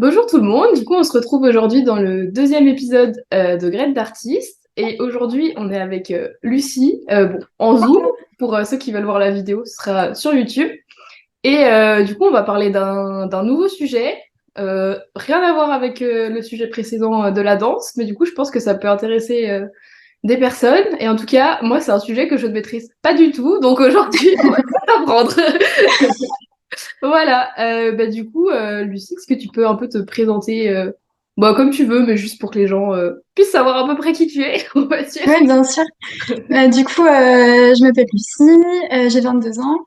Bonjour tout le monde, du coup on se retrouve aujourd'hui dans le deuxième épisode de Graines d'artistes et aujourd'hui on est avec Lucie, bon, en Zoom pour ceux qui veulent voir la vidéo, ce sera sur YouTube et du coup on va parler d'un nouveau sujet, rien à voir avec le sujet précédent de la danse, mais du coup je pense que ça peut intéresser des personnes et en tout cas moi c'est un sujet que je ne maîtrise pas du tout donc aujourd'hui on va tout apprendre. Voilà, du coup, Lucie, est-ce que tu peux un peu te présenter comme tu veux, mais juste pour que les gens puissent savoir à peu près qui tu es, on va dire. Oui, bien sûr. Je m'appelle Lucie, j'ai 22 ans.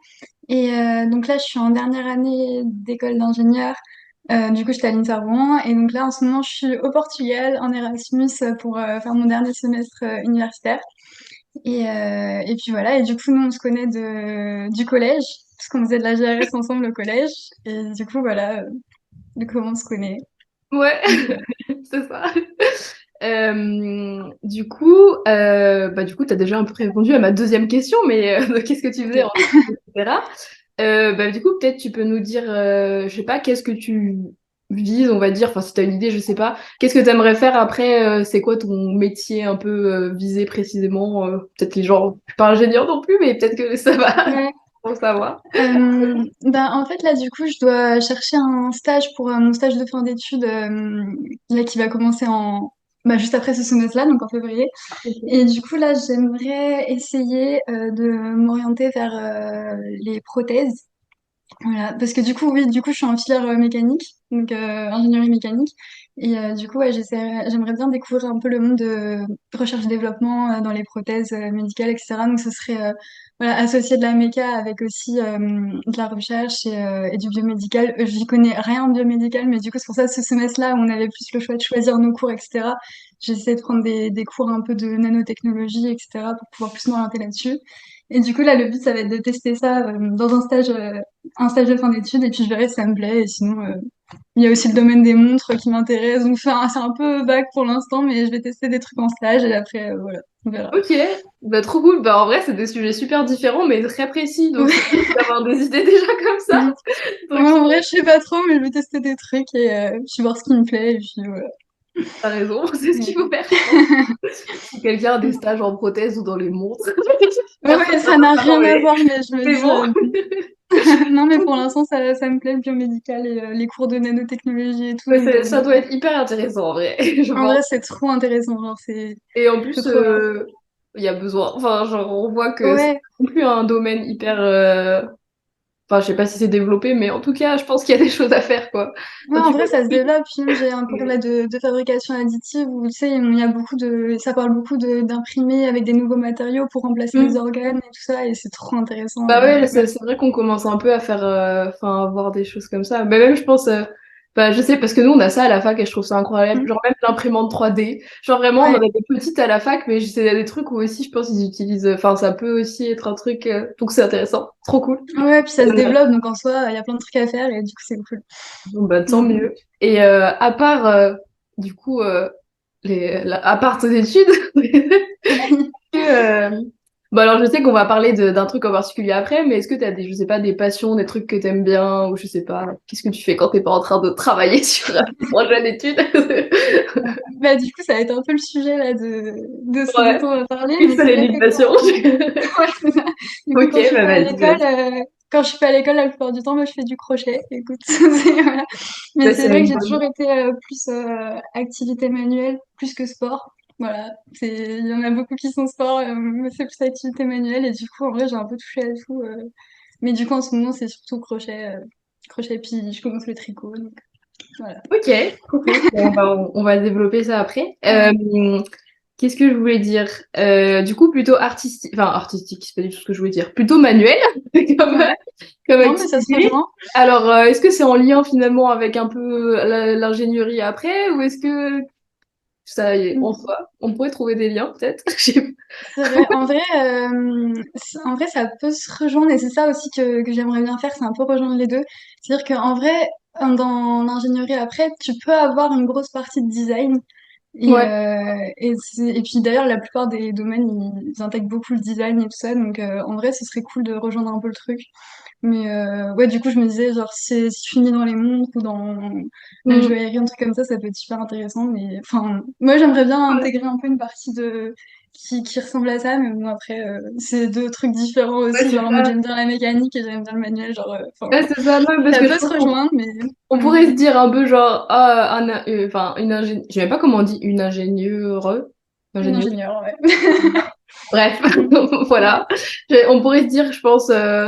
Donc là, je suis en dernière année d'école d'ingénieur. J'étais à l'INSA Rouen. Et donc là, en ce moment, je suis au Portugal en Erasmus pour faire mon dernier semestre universitaire. Et puis voilà. Et du coup, nous, on se connaît du collège, parce qu'on faisait de la GRS ensemble au collège. Et du coup, voilà, de comment on se connaît. Ouais, Donc, voilà. c'est ça. Du coup, t'as déjà un peu répondu à ma deuxième question, mais qu'est-ce que tu faisais en Ok. études, etc. Du coup, peut-être tu peux nous dire, je sais pas, qu'est-ce que tu vises, on va dire, enfin si t'as une idée, je sais pas, qu'est-ce que t'aimerais faire après, c'est quoi ton métier un peu visé précisément, peut-être les gens, je suis pas ingénieur non plus, mais peut-être que ça va Ouais. pour savoir. En fait, là, du coup, je dois chercher un stage pour mon stage de fin d'études, là, qui va commencer juste après ce semestre-là, donc en février. Ok. Et du coup, là, j'aimerais essayer de m'orienter vers les prothèses. Voilà, parce que du coup, oui, du coup, je suis en filière mécanique, donc ingénierie mécanique. Du coup, ouais, j'aimerais bien découvrir un peu le monde de recherche-développement dans les prothèses médicales, etc. Donc, ce serait voilà, associer de la méca avec aussi de la recherche et du biomédical. J'y connais rien en biomédical, mais du coup, c'est pour ça ce semestre-là où on avait plus le choix de choisir nos cours, etc. J'essaie de prendre des cours un peu de nanotechnologie, etc. pour pouvoir plus m'orienter là-dessus. Et du coup, là, le but, ça va être de tester ça dans un stage de fin d'études et puis je verrai si ça me plaît. Et sinon, il y a aussi le domaine des montres qui m'intéresse. Donc, enfin, c'est un peu vague pour l'instant, mais je vais tester des trucs en stage et après, voilà, on verra. Ok, bah trop cool. Bah en vrai, c'est des sujets super différents, mais très précis, donc c'est cool d'avoir des idées déjà comme ça. Ouais. Donc, Ouais, en vrai, je sais pas trop, mais je vais tester des trucs et puis voir ce qui me plaît. Et puis voilà. t'as raison, c'est ce qu'il faut Ouais. faire, je pense. Si quelqu'un a des stages en prothèse ou dans les montres, Ouais, personne ouais, va ça n'a savoir, non rien à mais voir, mais je me c'est dis, bon. non, mais pour l'instant, ça me plaît le biomédical et les cours de nanotechnologie et tout. Mais Donc, ça doit être hyper intéressant en vrai, je en pense. vrai, c'est trop intéressant. Genre, Et en c'est plus, trop bien. il y a besoin. Enfin, genre, on voit que c'est Ouais, non plus un domaine hyper. Enfin, je sais pas si c'est développé, mais en tout cas, je pense qu'il y a des choses à faire, quoi. ouais, Enfin, en tu vrai, vois. ça se développe. Puis même, j'ai un cours là de fabrication additive où, tu sais, il y a ça parle beaucoup d'imprimer avec des nouveaux matériaux pour remplacer les Mm. organes et tout ça, et c'est trop intéressant. Bah ouais, Ouais. c'est vrai qu'on commence un peu à faire, enfin, à voir des choses comme ça. Mais même, je pense, je sais, parce que nous, on a ça à la fac et je trouve ça incroyable. Mm. Genre, même l'imprimante 3D. Genre, vraiment, on en Ouais. avait des petites à la fac, mais c'est des trucs où aussi, je pense, ils utilisent, enfin, ça peut aussi être un truc, donc c'est intéressant. Trop cool. Ouais, puis ça se Euh, développe, donc en soi, il y a plein de trucs à faire, et du coup, c'est cool. Bon, bah, tant Mm. mieux. Et à part, du coup, à part tes études, que, alors je sais qu'on va parler d'un truc en particulier après, mais est-ce que tu as des, je sais pas, des passions, des trucs que t'aimes bien, ou je sais pas, qu'est-ce que tu fais quand t'es pas en train de travailler sur un projet d'études? Bah, du coup, ça va être un peu le sujet là de ce dont Ouais, on va parler, une mais seule c'est vrai que élimination. ouais, c'est ça. Du coup, Ok, bah vas-y, vas-y. quand je suis pas à l'école, la plupart du temps, moi, je fais du crochet. Écoute, voilà. Mais Bah, c'est c'est vrai que une j'ai toujours bonne. été plus activité manuelle, plus que sport. Voilà. Il y en a beaucoup qui sont sport, moi, c'est plus activité manuelle, et du coup, en vrai, j'ai un peu touché à tout. Mais du coup, en ce moment, c'est surtout crochet, puis je commence le tricot, donc voilà. Ok, trop cool. Bon, on va développer ça après. Ouais. Qu'est-ce que je voulais dire? Du coup, plutôt artistique, enfin artistique, c'est pas du tout ce que je voulais dire, plutôt manuel comme, Ouais. comme Non, mais ça se activité. rejoint. Alors, est-ce que c'est en lien finalement avec un peu l'ingénierie après, ou est-ce que ça y est, on pourrait trouver des liens peut-être? Je sais C'est vrai, en vrai, ça peut se rejoindre et c'est ça aussi que j'aimerais bien faire, c'est un peu rejoindre les deux. C'est-à-dire qu'en vrai, dans l'ingénierie après, tu peux avoir une grosse partie de design, Et, Ouais. et puis d'ailleurs, la plupart des domaines, ils intègrent beaucoup le design et tout ça. Donc en vrai, ce serait cool de rejoindre un peu le truc. Mais ouais, du coup, je me disais, genre, si je finis dans les montres ou dans la Mm. joaillerie, un truc comme ça peut être super intéressant. Mais enfin, moi, j'aimerais bien Ouais. intégrer un peu une partie qui ressemble à ça. Mais bon, après, c'est deux trucs différents Ouais, aussi. c'est Genre, en mode, ça. j'aime bien la mécanique et j'aime bien le manuel. Genre, enfin, Ouais, c'est ça. Non, parce ça que je peut se pense qu'on rejoindre, mais on ouais. pourrait se dire un peu genre, ah, enfin, une ingénieure, je sais même pas comment on dit, une ingénieure, Une ingénieure. ingénieure, ouais. Bref, voilà. On pourrait se dire, je pense,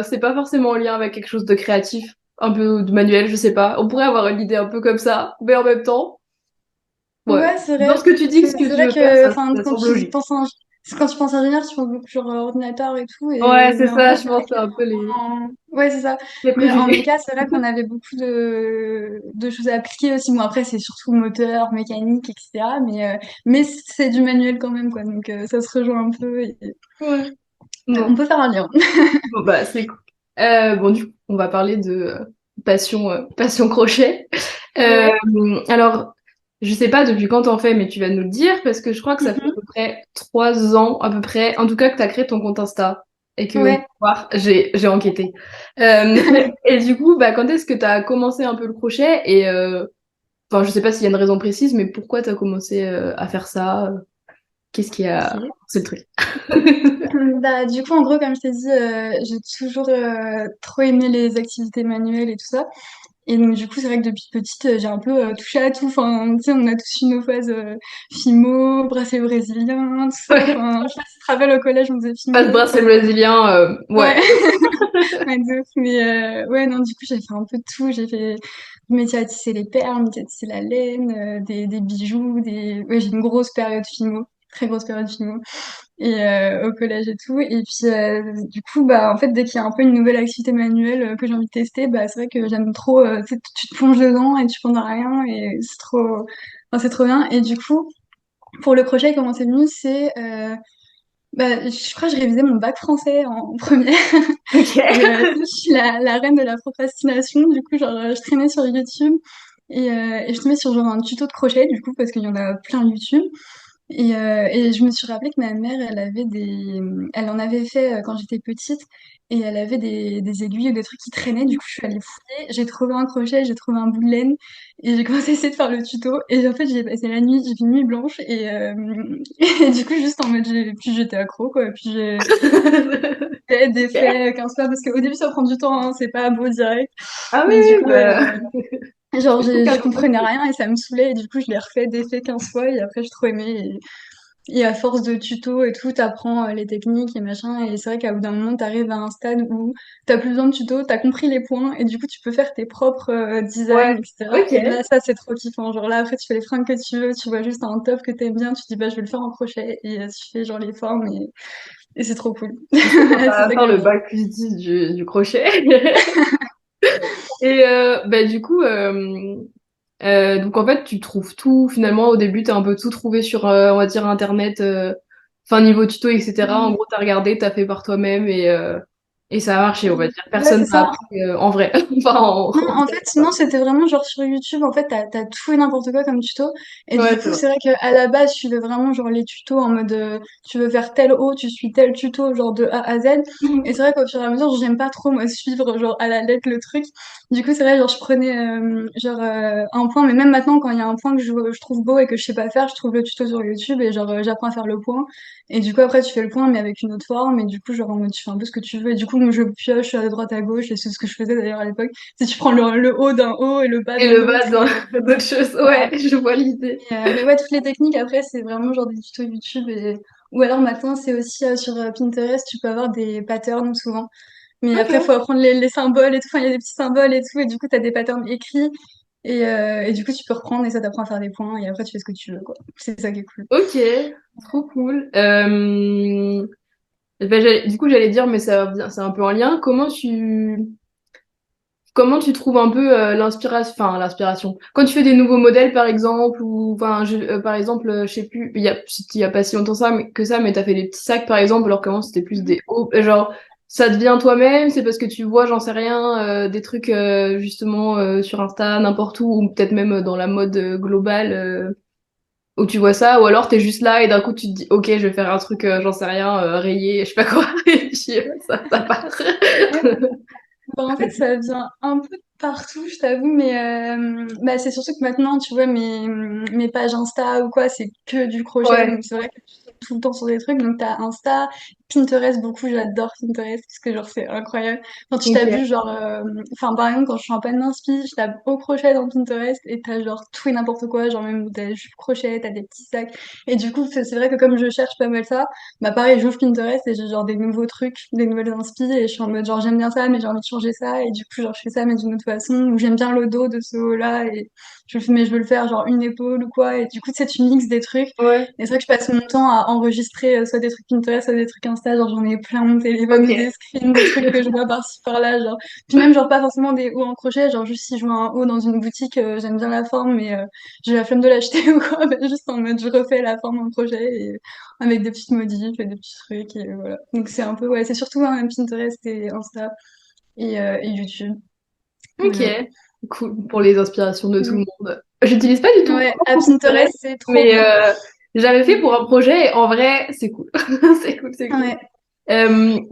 c'est pas forcément en lien avec quelque chose de créatif, un peu de manuel, je sais pas. On pourrait avoir une idée un peu comme ça, mais en même temps, ouais. Ouais, c'est Dans vrai. ce que tu dis, ce que C'est tu vrai veux faire, que, enfin, ça semble logique. quand tu penses ingénieur, tu penses beaucoup sur ordinateur et tout. Ouais, c'est Mais en ça, vrai, je c'est vrai pense que c'est un peu ouais, c'est ça. les Mais en préjugés. méca, c'est vrai qu'on avait beaucoup de choses à appliquer aussi. Bon, après, c'est surtout moteur, mécanique, etc. Mais c'est du manuel quand même, quoi. Donc, ça se rejoint un peu. Ouais. Ouais, on Non. peut faire un lien. Bon, bah, c'est cool. Bon, du coup, on va parler de passion, passion crochet. Euh, Ouais. alors, je sais pas depuis quand t'en fais, mais tu vas nous le dire parce que je crois que ça fait à Mhm. peu près 3 ans, à peu près, en tout cas que t'as créé ton compte Insta et que on peut Ouais. voir, j'ai enquêté. Et du coup, bah, quand est-ce que t'as commencé un peu le crochet et enfin, je sais pas s'il y a une raison précise, mais pourquoi t'as commencé à faire ça? Qu'est-ce qui a, Ok. c'est le truc. Bah, du coup, en gros, comme je t'ai dit, j'ai toujours trop aimé les activités manuelles et tout ça. Et donc, du coup, c'est vrai que depuis petite, j'ai un peu touché à tout. Enfin, tu sais, on a tous eu nos phases Fimo, bracelet brésilien, tout ça. Ouais. Enfin, je sais pas si tu te rappelles au collège, on faisait Pas de Fimo. bracelet brésilien, Ouais, ouais. ouais, de ouf. Mais ouais, non, du coup, j'ai fait un peu de tout. J'ai fait du métier à tisser les perles, métier à tisser la laine, des bijoux, des... Ouais, j'ai une grosse période Fimo, très grosse période Fimo et au collège et tout. Et puis du coup, bah en fait, dès qu'il y a un peu une nouvelle activité manuelle que j'ai envie de tester, bah c'est vrai que j'aime trop. Tu sais, tu te plonges dedans et tu penses à rien et c'est trop, enfin, c'est trop bien. Et du coup, pour le crochet, comment c'est venu, c'est bah, je crois que je révisais mon bac français en première Ok. et je suis la reine de la procrastination. Du coup, genre, je traînais sur YouTube et je tombais sur genre un tuto de crochet du coup parce qu'il y en a plein YouTube. Et je me suis rappelé que ma mère, elle en avait fait quand j'étais petite, et elle avait des aiguilles ou des trucs qui traînaient. Du coup, je suis allée fouiller, j'ai trouvé un crochet, j'ai trouvé un bout de laine, et j'ai commencé à essayer de faire le tuto. Et en fait, j'ai passé la nuit, j'ai fait une nuit blanche, et du coup, juste en mode, puis j'étais accro, quoi. Puis j'ai fait des Ok. faits 15 fois, parce qu'au début, ça prend du temps, hein, c'est pas beau direct. Ah oui, Mais du oui, coup, bah, genre, c'est tout je qu'un comprenais processus. rien, et ça me saoulait, et du coup, je l'ai refait des faits 15 fois, et après, j'ai trop aimé. Et à force de tutos et tout, t'apprends les techniques et machin. Et c'est vrai qu'à bout d'un moment, t'arrives à un stade où t'as plus besoin de tutos, t'as compris les points et du coup, tu peux faire tes propres designs, Ouais. etc. Et Ok. là, ça, c'est trop kiffant. Genre là, après, tu fais les fringues que tu veux, tu vois juste un top que t'aimes bien, tu te dis, bah, je vais le faire en crochet. Et tu fais genre les formes et c'est trop cool. Tu sais quand C'est ça va ça que faire le j'aime bien. bac plus 10 du crochet. Et bah, du coup, donc en fait, tu trouves tout. Finalement, au début, t'as un peu tout trouvé sur, on va dire, Internet. Enfin, niveau tuto, etc. En gros, t'as regardé, t'as fait par toi-même et ça a marché, on va dire. Ouais, Personne c'est t'a ça. appris en vrai. Enfin, Non, en en vrai, fait, sinon, c'était vraiment genre sur YouTube, en fait, t'as tout et n'importe quoi comme tuto. Et ouais, du c'est coup, vrai. c'est vrai qu'à la base, je suivais vraiment genre les tutos en mode tu veux faire tel haut, tu suis tel tuto, genre de A à Z. Et c'est vrai qu'au fur et à mesure, j'aime pas trop, moi, suivre genre à la lettre le truc. Du coup, c'est vrai, genre, je prenais genre un point, mais même maintenant, quand il y a un point que je trouve beau et que je sais pas faire, je trouve le tuto sur YouTube et genre, j'apprends à faire le point. Et du coup, après, tu fais le point, mais avec une autre forme. Et du coup, genre, en mode, tu fais un peu ce que tu veux. Et du coup, moi, je pioche à droite à gauche, et c'est ce que je faisais d'ailleurs à l'époque. Si tu prends le haut d'un haut et le bas Et de le bas l'autre. dans d'autres choses. Ouais. Ouais, je vois l'idée. Mais ouais, toutes les techniques, après, c'est vraiment genre des tutos YouTube. Ou alors maintenant, c'est aussi sur Pinterest, tu peux avoir des patterns souvent. Mais après, il faut Ok. apprendre les symboles et tout. Enfin, il y a des petits symboles et tout. Et du coup, tu as des patterns écrits. Et du coup, tu peux reprendre et ça t'apprend à faire des points. Et après, tu fais ce que tu veux, quoi. C'est ça qui est cool. Ok, trop cool. Ben, du coup, j'allais dire, mais c'est un peu en lien. Comment tu trouves un peu l'inspiration. Quand tu fais des nouveaux modèles, par exemple, ou enfin, par exemple, je sais plus, il y a pas si longtemps que ça, mais t'as fait des petits sacs, par exemple, alors qu'avant c'était plus des hauts. Genre, ça devient toi-même, c'est parce que tu vois, j'en sais rien, des trucs justement sur Insta, n'importe où, ou peut-être même dans la mode globale. Ou tu vois ça, ou alors t'es juste là et d'un coup tu te dis, ok, je vais faire un truc, j'en sais rien, rayé, je sais pas quoi, et puis ça part. Bah, en fait, ça vient un peu de partout, je t'avoue, mais bah, c'est surtout que maintenant, tu vois, mes pages Insta ou quoi, c'est que du crochet, Ouais, donc c'est vrai que je suis tout le temps sur des trucs, donc t'as Insta, Pinterest beaucoup, j'adore Pinterest, parce que genre c'est incroyable. Quand tu tapes ok. juste genre, enfin par exemple, quand je suis en panne d'inspi, je tape au crochet dans Pinterest, et t'as genre tout et n'importe quoi, genre même t'as juste crochet, t'as des petits sacs, et du coup, c'est vrai que comme je cherche pas mal ça, bah pareil, j'ouvre Pinterest et j'ai genre des nouveaux trucs, des nouvelles inspi et je suis en mode genre j'aime bien ça mais j'ai envie de changer ça et du coup genre je fais ça mais d'une autre façon ou j'aime bien le dos de ce haut là et mais je veux le faire genre une épaule ou quoi et du coup tu sais tu mixes des trucs Ouais. et c'est vrai que je passe mon temps à enregistrer soit des trucs Pinterest soit des trucs Insta genre j'en ai plein mon téléphone ou des Ok. screens de trucs que je vois par-ci par-là genre puis même genre pas forcément des hauts en crochet genre juste si je vois un haut dans une boutique j'aime bien la forme mais j'ai la flemme de l'acheter ou quoi bah, juste en mode je refais la forme en crochet et avec des petites modifs et des petits trucs et voilà. Donc c'est un peu ouais, c'est surtout un Pinterest et Insta et YouTube. Ok, Voilà. cool pour les inspirations de tout le Mm. monde. J'utilise pas du tout Ouais, à Pinterest, Pinterest, c'est trop mais bien. j'avais fait Mm. pour un projet et en vrai, c'est cool. C'est cool, c'est cool. Ouais.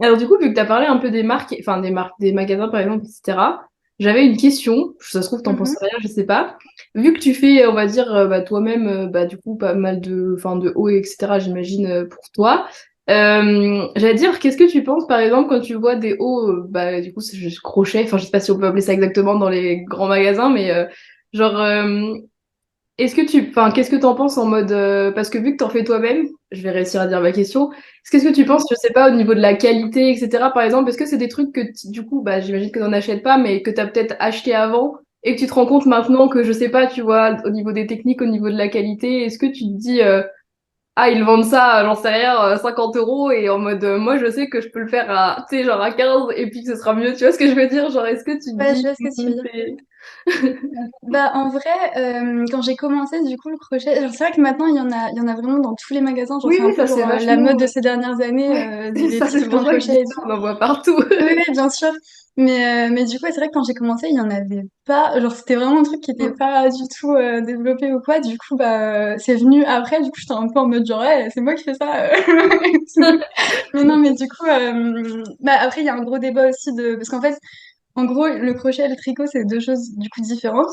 Alors du coup, vu que tu as parlé un peu des marques, enfin des marques, des magasins par exemple, etc., j'avais une question. Ça se trouve, t'en penses Mhm. rien, je sais pas. Vu que tu fais, on va dire, bah, toi-même, bah, du coup, pas mal de, enfin, de hauts, etc., j'imagine, pour toi. J'allais dire, qu'est-ce que tu penses, par exemple, quand tu vois des hauts, bah, du coup, c'est juste crochet, enfin, je sais pas si on peut appeler ça exactement dans les grands magasins, mais genre, est-ce que enfin, qu'est-ce que t'en penses en mode, parce que vu que t'en fais toi-même, je vais réussir à dire ma question. Qu'est-ce que tu penses, je sais pas, au niveau de la qualité, etc. Par exemple, est-ce que c'est des trucs que, du coup, bah, j'imagine que t'en achètes pas, mais que t'as peut-être acheté avant et que tu te rends compte maintenant que, je sais pas, tu vois, au niveau des techniques, au niveau de la qualité, est-ce que tu te dis, ah, ils vendent ça, j'en sais rien, 50 euros et en mode, moi, je sais que je peux le faire à, tu sais, genre à 15 et puis que ce sera mieux, tu vois ce que je veux dire? Genre, est-ce que tu te Ouais, je dis, vois ce que tu veux dire. c'est... Bah en vrai, quand j'ai commencé du coup le crochet, genre, c'est vrai que maintenant il y en a vraiment dans tous les magasins. Genre Oui, c'est un oui, peu ça c'est genre la vachement. mode de ces dernières années, Ouais, les ça c'est trucs pour en ça que je dis crochet et ça, tout. on en voit partout. Oui, oui, bien sûr. Mais du coup, ouais, c'est vrai que quand j'ai commencé, il y en avait pas. Genre, c'était vraiment un truc qui était pas du tout développé ou quoi. Du coup, bah, c'est venu après. Du coup, j'étais un peu en mode genre, ouais, c'est moi qui fais ça. Mais non, mais du coup, bah, après, il y a un gros débat aussi de. Parce qu'en fait, en gros, le crochet et le tricot, c'est deux choses du coup différentes.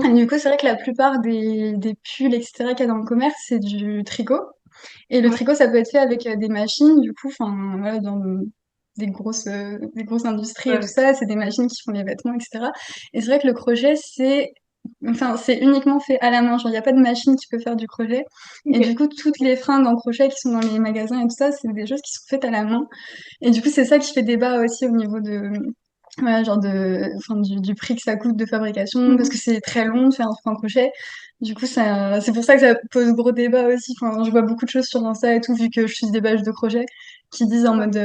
Et Mhm. du coup, c'est vrai que la plupart des pulls, etc., qu'il y a dans le commerce, c'est du tricot. Et le Ouais, tricot, ça peut être fait avec des machines, du coup, enfin, voilà, dans des grosses industries et tout ouais. ça, c'est des machines qui font les vêtements, etc. Et c'est vrai que le crochet, enfin, c'est uniquement fait à la main, genre, il n'y a pas de machine qui peut faire du crochet. Et du Ok. coup, toutes les fringues en crochet qui sont dans les magasins et tout ça, c'est des choses qui sont faites à la main. Et du coup, c'est ça qui fait débat aussi au niveau de, voilà, genre enfin, du prix que ça coûte de fabrication, parce que Mhm. c'est très long de faire un truc en crochet. Du coup, c'est pour ça que ça pose gros débat aussi. Enfin, je vois beaucoup de choses sur Insta et tout, vu que je suis des pages de crochet, qui disent en mode,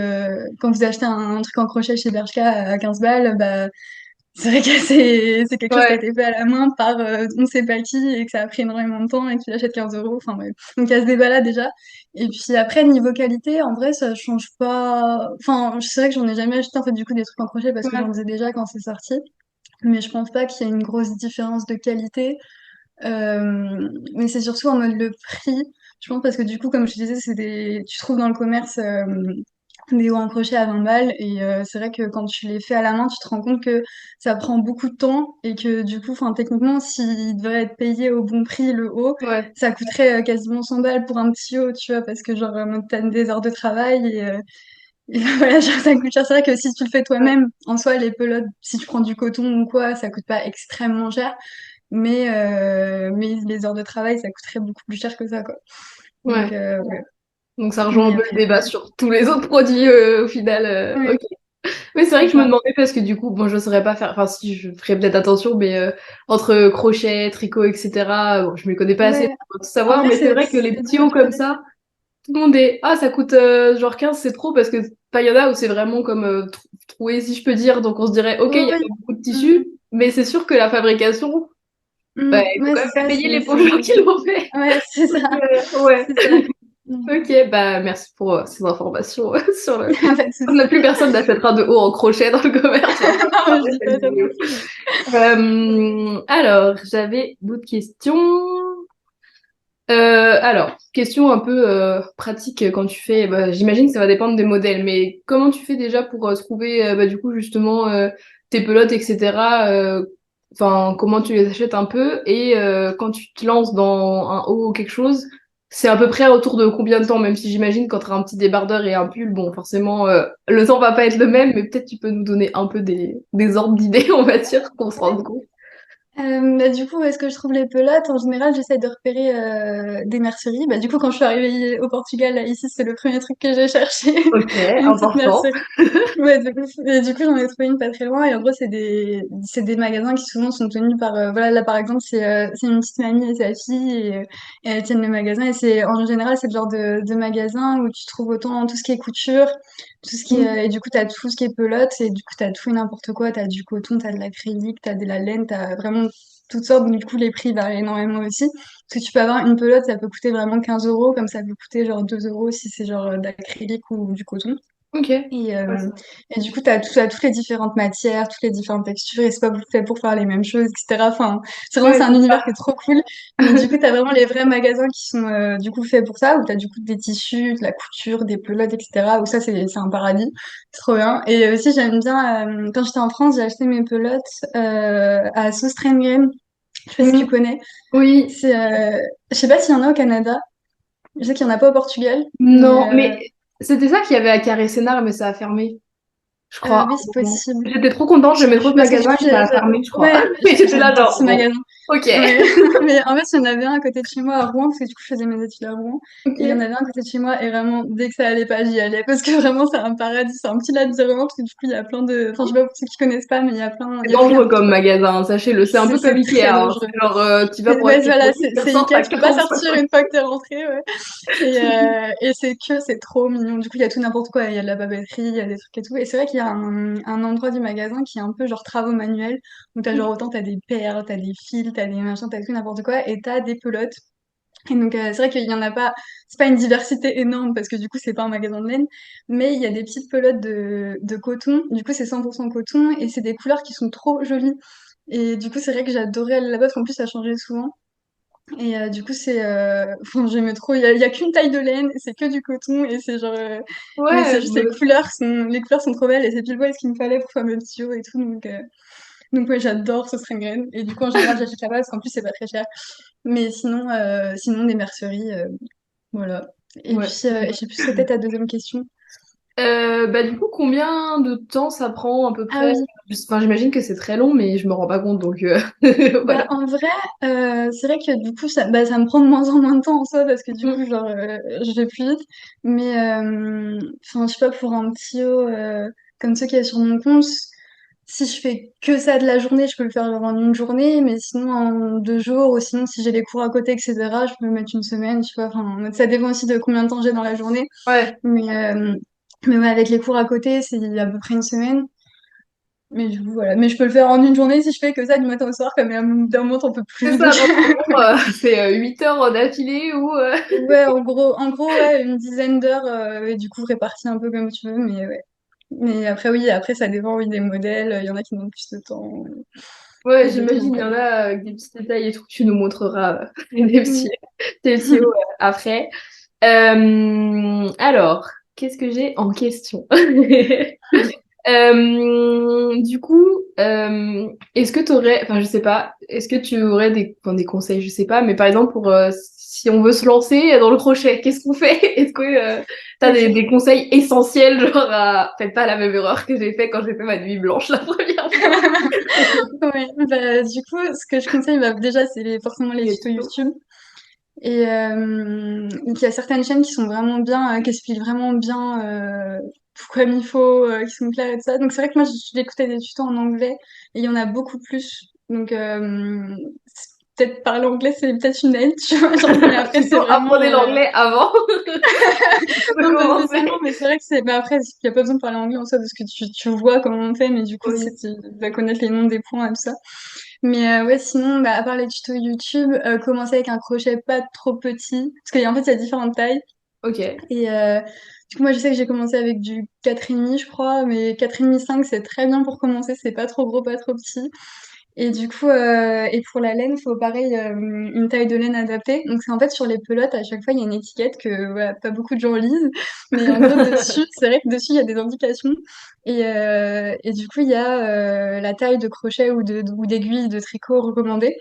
quand vous achetez un truc en crochet chez Bershka à 15 balles, bah, c'est vrai que c'est quelque chose qui a Ouais, été fait à la main par on sait pas qui et que ça a pris énormément de temps et que tu l'achètes 15 euros. Enfin bref. Donc il y a ce débat-là déjà. Et puis après, niveau qualité, en vrai, ça change pas. Enfin, c'est vrai que j'en ai jamais acheté en fait du coup des trucs en crochet parce que j'en ouais. faisais déjà quand c'est sorti. Mais je pense pas qu'il y ait une grosse différence de qualité. Mais c'est surtout en mode le prix. Je pense parce que du coup, comme je te disais, tu trouves dans le commerce des hauts en crochet à 20 balles et c'est vrai que quand tu les fais à la main, tu te rends compte que ça prend beaucoup de temps et que du coup, enfin techniquement, s'il devrait être payé au bon prix le haut, Ouais. ça coûterait quasiment 100 balles pour un petit haut, tu vois, parce que genre t'as des heures de travail et voilà, genre, ça coûte cher. C'est vrai que si tu le fais Ouais. toi-même, en soi, les pelotes, si tu prends du coton ou quoi, ça coûte pas extrêmement cher. Mais les heures de travail, ça coûterait beaucoup plus cher que ça, quoi. Donc, Ouais. ouais. Donc ça rejoint un Mais peu le après, débat sur tous les autres produits au final. ouais, Ok. Mais c'est vrai c'est que je me ça. demandais parce que du coup, moi je saurais pas faire, enfin si je ferais peut-être attention, mais entre crochet, tricot, etc. Bon, je me connais pas assez Ouais, pour tout en savoir, vrai, mais c'est vrai que les c'est dur petits à hauts comme trouver. ça, tout le monde est, ah ça coûte genre 15, c'est trop parce que pas y en a où c'est vraiment comme troué si je peux dire, donc on se dirait ok, il Oui, y a oui. pas beaucoup de Mm. tissus, mais c'est sûr que la fabrication, bah, il faut Ouais, quand c'est même ça, payer les pauvres c'est gens qui l'ont fait. ouais, c'est ça, Donc, ouais. c'est ça. Mm. Ok, bah merci pour ces informations sur le. Pas de Comme souci. plus personne n'achètera de haut en crochet dans le commerce maintenant Non, je après dis pas cette ça non vidéo. plus. Alors, j'avais d'autres questions. Alors, question un peu pratique quand tu fais, bah, j'imagine que ça va dépendre des modèles, mais comment tu fais déjà pour trouver bah, du coup justement tes pelotes, etc. Enfin, comment tu les achètes un peu et quand tu te lances dans un haut ou quelque chose, c'est à peu près autour de combien de temps, même si j'imagine quand tu as un petit débardeur et un pull, bon, forcément, le temps va pas être le même, mais peut-être tu peux nous donner un peu des ordres d'idées, on va dire, qu'on se rende compte. Du coup, où est-ce que je trouve les pelotes? En général, j'essaie de repérer des merceries. Bah, du coup, quand je suis arrivée au Portugal, là, ici, c'est le premier truc que j'ai cherché. Ok, Une petite important. mercerie. Ouais, du coup, j'en ai trouvé une pas très loin. Et en gros, c'est des magasins qui souvent sont tenus par, voilà, là, par exemple, c'est une petite mamie et sa fille et elles tiennent le magasin. Et en général, c'est le genre de magasin où tu trouves autant tout ce qui est couture, tout ce qui est, et du coup, t'as tout ce qui est pelote et du coup, t'as tout et n'importe quoi. T'as du coton, t'as de l'acrylique, t'as de la laine, t'as vraiment toutes sortes. Donc, du coup, les prix varient énormément aussi. Parce que tu peux avoir une pelote, ça peut coûter vraiment 15 euros, comme ça peut coûter genre 2 euros si c'est genre d'acrylique ou du coton. Ok. Et, Ouais, euh, et du coup, t'as toutes les différentes matières, toutes les différentes textures, et c'est pas fait pour faire les mêmes choses, etc. Enfin, c'est ouais, un c'est univers ça. qui est trop cool. Mais du coup, t'as vraiment les vrais magasins qui sont du coup faits pour ça, où t'as du coup des tissus, de la couture, des pelotes, etc. Où ça, c'est un paradis. C'est trop bien. Et aussi, j'aime bien, quand j'étais en France, j'ai acheté mes pelotes à Soustrengren. Je sais pas si tu Mm. connais. Oui, C'est, je sais pas s'il y en a au Canada. Je sais qu'il y en a pas au Portugal, mais non, mais c'était ça qu'il y avait à Carré Sénard, mais ça a fermé, je crois. oui, c'est possible. J'étais trop contente, j'aimais trop ce Parce que du magasin, coup, et ça a fermé, je crois. ouais, Mais j'étais là, j'adore ce genre, bon, magasin. ok. Ouais. Mais en fait, il y en avait un à côté de chez moi à Rouen, parce que du coup, je faisais mes études à Rouen. Et il y en Ok. avait un à côté de chez moi, et vraiment, dès que ça allait pas, j'y allais. Parce que vraiment, c'est un paradis, c'est un petit labyrinthe, parce que du coup, il y a plein de. Enfin, je sais pas pour ceux qui connaissent pas, mais il C'est y a tout et dangereux n'importe comme quoi. magasin, sachez-le. C'est un peu comme C'est Ikea, très hein. dangereux. C'est genre, tu vas pour Ouais, acheter voilà, ton livre, tu c'est ressors, Ikea, t'as tu peux pas 45 sortir euros. une fois que t'es rentré, ouais. Et c'est trop mignon. Du coup, il y a tout n'importe quoi. Il y a de la papeterie, il y a des trucs et tout. Et c'est vrai qu'il y a un endroit du magasin qui est un peu genre travaux manuels, où t'as genre autant t'as des perles, t'as des fils, t'as des machins, t'as tout n'importe quoi, et t'as des pelotes. Et donc, c'est vrai qu'il y en a pas, c'est pas une diversité énorme parce que du coup, c'est pas un magasin de laine, mais il y a des petites pelotes de coton. Du coup, c'est 100% coton et c'est des couleurs qui sont trop jolies. Et du coup, c'est vrai que j'adorais aller là-bas parce qu'en plus, ça changeait souvent. Et du coup, enfin, j'aimais trop. Il y a qu'une taille de laine, c'est que du coton, et c'est genre. Mais Ouais, c'est juste les couleurs sont trop belles, et c'est pile poil ce qu'il me fallait pour faire mes petits hauts et tout. Donc ouais, j'adore ce string. Et du coup, en général, j'achète là-bas parce qu'en plus, c'est pas très cher. Mais sinon des merceries, voilà. Et ouais. puis, je sais plus ce qu'était ta deuxième question. Bah, du coup, combien de temps ça prend à peu Ah près? oui. Enfin, j'imagine que c'est très long, mais je me rends pas compte, donc Bah, voilà. en vrai, c'est vrai que du coup, ça me prend de moins en moins de temps en soi parce que du Mm. coup, genre, je vais plus vite. Mais, enfin, je sais pas, pour un petit haut comme ceux qu'il y a sur mon compte, si je fais que ça de la journée, je peux le faire genre en une journée, mais sinon en 2 jours, ou sinon si j'ai les cours à côté, etc., je peux me mettre une semaine, tu vois. Enfin, ça dépend aussi de combien de temps j'ai dans la journée. Ouais, Mais ouais, avec les cours à côté, c'est à peu près une semaine. Mais du coup, voilà. Mais je peux le faire en une journée si je fais que ça du matin au soir, comme d'un moment, t'en peux c'est plus. Donc, ça. Donc, en gros, c'est 8 heures d'affilée ou... ouais, en gros, ouais, une dizaine d'heures, et du coup, réparties un peu comme tu veux, mais ouais. Mais après, oui, après, ça dépend, oui, des modèles. Il y en a qui demandent plus de temps, Ouais, et d'autres non, j'imagine, il y pas. en a avec des petits détails et tout. Tu nous montreras des petits, Mm. des petits hauts après. Alors, qu'est-ce que j'ai en question? Du coup, est-ce que tu aurais, enfin je sais pas, est-ce que tu aurais enfin, des conseils, je sais pas, mais par exemple pour si on veut se lancer dans le crochet, qu'est-ce qu'on fait? Est-ce que tu as Ok. des conseils essentiels, genre faites pas la même erreur que j'ai fait quand j'ai fait ma nuit blanche la première fois. Ouais, bah, du coup, ce que je conseille, bah, déjà, c'est forcément les Les tutos tutos. YouTube. Et donc, il y a certaines chaînes qui sont vraiment bien, qui expliquent vraiment bien tout comme il faut, qui sont claires et tout ça. Donc c'est vrai que moi, j'écoutais des tutos en anglais et il y en a beaucoup plus. Donc peut-être parler anglais, c'est peut-être une aide, tu vois. Genre, mais après, c'est Plutôt vraiment... apprenez l'anglais avant de Non, pas commencer. spécialement, mais c'est vrai que c'est... Mais après, il n'y a pas besoin de parler anglais en soi parce que tu vois comment on fait, mais du coup, Oui. tu vas connaître les noms des points et tout ça. Mais ouais, sinon, bah, à part les tutos YouTube, commencer avec un crochet pas trop petit, parce qu'en fait, il y a différentes tailles. Ok. Et du coup, moi, je sais que j'ai commencé avec du 4,5, je crois, mais 4,5, 5 c'est très bien pour commencer, c'est pas trop gros, pas trop petit. Et du coup, et pour la laine, il faut pareil une taille de laine adaptée. Donc c'est en fait sur les pelotes, à chaque fois, il y a une étiquette que voilà, pas beaucoup de gens lisent. Mais en gros, dessus, c'est vrai que dessus, il y a des indications. Et du coup, il y a la taille de crochet ou d'aiguille de tricot recommandée.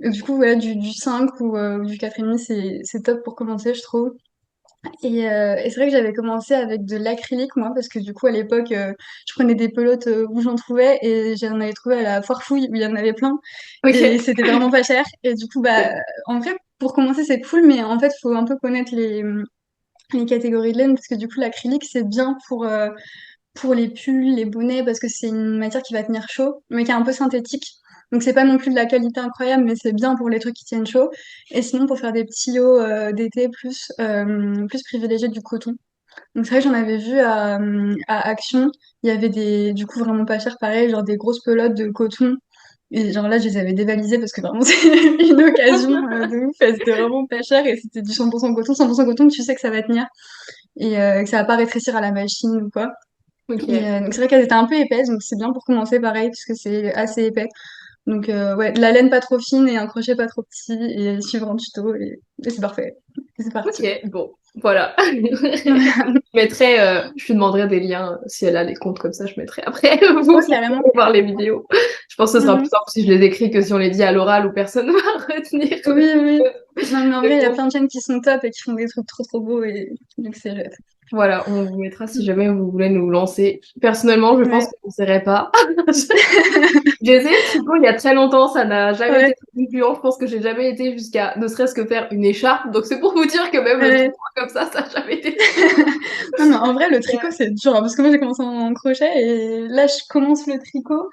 Et du coup, voilà, du 5 ou du 4,5, c'est top pour commencer, je trouve. Et c'est vrai que j'avais commencé avec de l'acrylique, moi, parce que du coup, à l'époque, je prenais des pelotes où j'en trouvais et j'en avais trouvé à la foire fouille où il y en avait plein. Et Ok. c'était vraiment pas cher. Et du coup, bah, en vrai, pour commencer, c'est cool, mais en fait, faut un peu connaître les catégories de laine, parce que du coup, l'acrylique, c'est bien pour les pulls, les bonnets, parce que c'est une matière qui va tenir chaud, mais qui est un peu synthétique. Donc c'est pas non plus de la qualité incroyable, mais c'est bien pour les trucs qui tiennent chaud. Et sinon, pour faire des petits hauts d'été, plus privilégier du coton. Donc c'est vrai que j'en avais vu à Action, il y avait du coup vraiment pas cher, pareil, genre des grosses pelotes de coton. Et genre là, je les avais dévalisées parce que vraiment c'est une occasion de ouf. Elles étaient vraiment pas chères et c'était du 100% coton. 100% coton, tu sais que ça va tenir et que ça va pas rétrécir à la machine ou quoi. Ok. Donc c'est vrai qu'elles étaient un peu épaisses, donc c'est bien pour commencer pareil, puisque c'est assez épais. Donc ouais, de la laine pas trop fine et un crochet pas trop petit, et suivre un tuto, et c'est parfait. Et c'est parti. Ok, bon, voilà. Je mettrai, je lui demanderai des liens si elle a des comptes comme ça, je mettrai après vous Ouais, carrément. pour voir les vidéos. Je pense que ce sera plus Mhm. simple si je les écris que si on les dit à l'oral où personne ne va retenir. Oui, oui. Non, mais en vrai, Mais il y a bon, plein de chaînes qui sont top et qui font des trucs trop trop beaux, et donc c'est chouette. voilà, on vous mettra si jamais vous voulez nous lancer. Personnellement, je pense Ouais. que je n'essaierai pas. J'ai essayé le tricot il y a très longtemps, ça n'a jamais été Ouais. concluant. Je pense que j'ai jamais été jusqu'à ne serait-ce que faire une écharpe. Donc c'est pour vous dire que même le Ouais. tricot comme ça n'a jamais été. Non, mais en vrai, le tricot, c'est dur, hein, parce que moi, j'ai commencé en crochet, et là, je commence le tricot.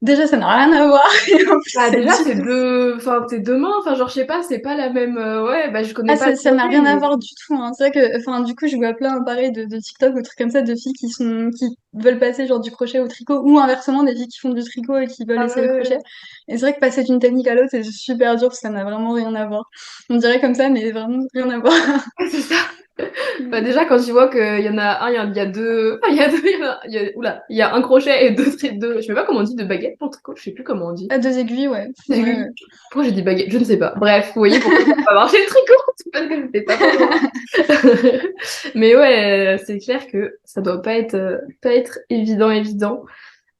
Déjà, ça n'a rien à voir, et en plus, Bah c'est déjà c'est difficile. deux, enfin c'est deux mains, enfin genre je sais pas, c'est pas la même. Ouais, bah je connais Ah, pas le ça n'a crochet, rien à mais voir du tout, hein. C'est vrai que, enfin, du coup, je vois plein, pareil, de TikTok ou trucs comme ça, de filles qui veulent passer, genre, du crochet au tricot, ou inversement, des filles qui font du tricot et qui veulent ah essayer le crochet. ouais, Et c'est vrai que passer d'une technique à l'autre, c'est super dur, parce que ça n'a vraiment rien à voir. On dirait comme ça, mais vraiment rien à voir. ouais, c'est ça. Bah déjà quand tu vois qu'il y en a un, il y a deux, enfin, il y a deux, oula, il y a un crochet et deux, je sais pas comment on dit, deux baguettes pour le tricot, je sais plus comment on dit. À deux aiguilles, ouais. J'ai Ouais, lu- ouais. Pourquoi j'ai dit baguette? Je ne sais pas. Bref, vous voyez pourquoi ça n'a pas marché le tricot, c'est parce que c'était pas pour moi. Mais ouais, c'est clair que ça doit pas être évident, évident.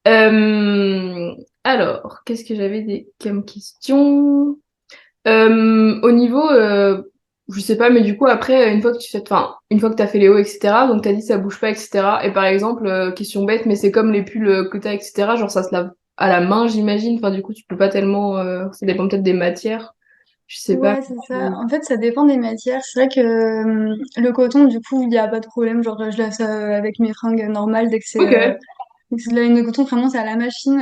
Euh, alors, qu'est-ce que j'avais comme question? Au niveau, je sais pas, mais du coup, après, une fois que tu fais, enfin, une fois que t'as fait les hauts, etc., donc t'as dit ça bouge pas, etc., et par exemple, question bête, mais c'est comme les pulls que t'as, etc., genre ça se lave à la main, j'imagine, enfin, du coup, tu peux pas tellement, ça dépend peut-être des matières, je sais pas. Ouais, c'est ça. En fait, ça dépend des matières. C'est vrai que le coton, du coup, il n'y a pas de problème. Genre, je lave ça avec mes fringues normales dès que Ok, c'est de la laine de coton. Vraiment, c'est à la machine,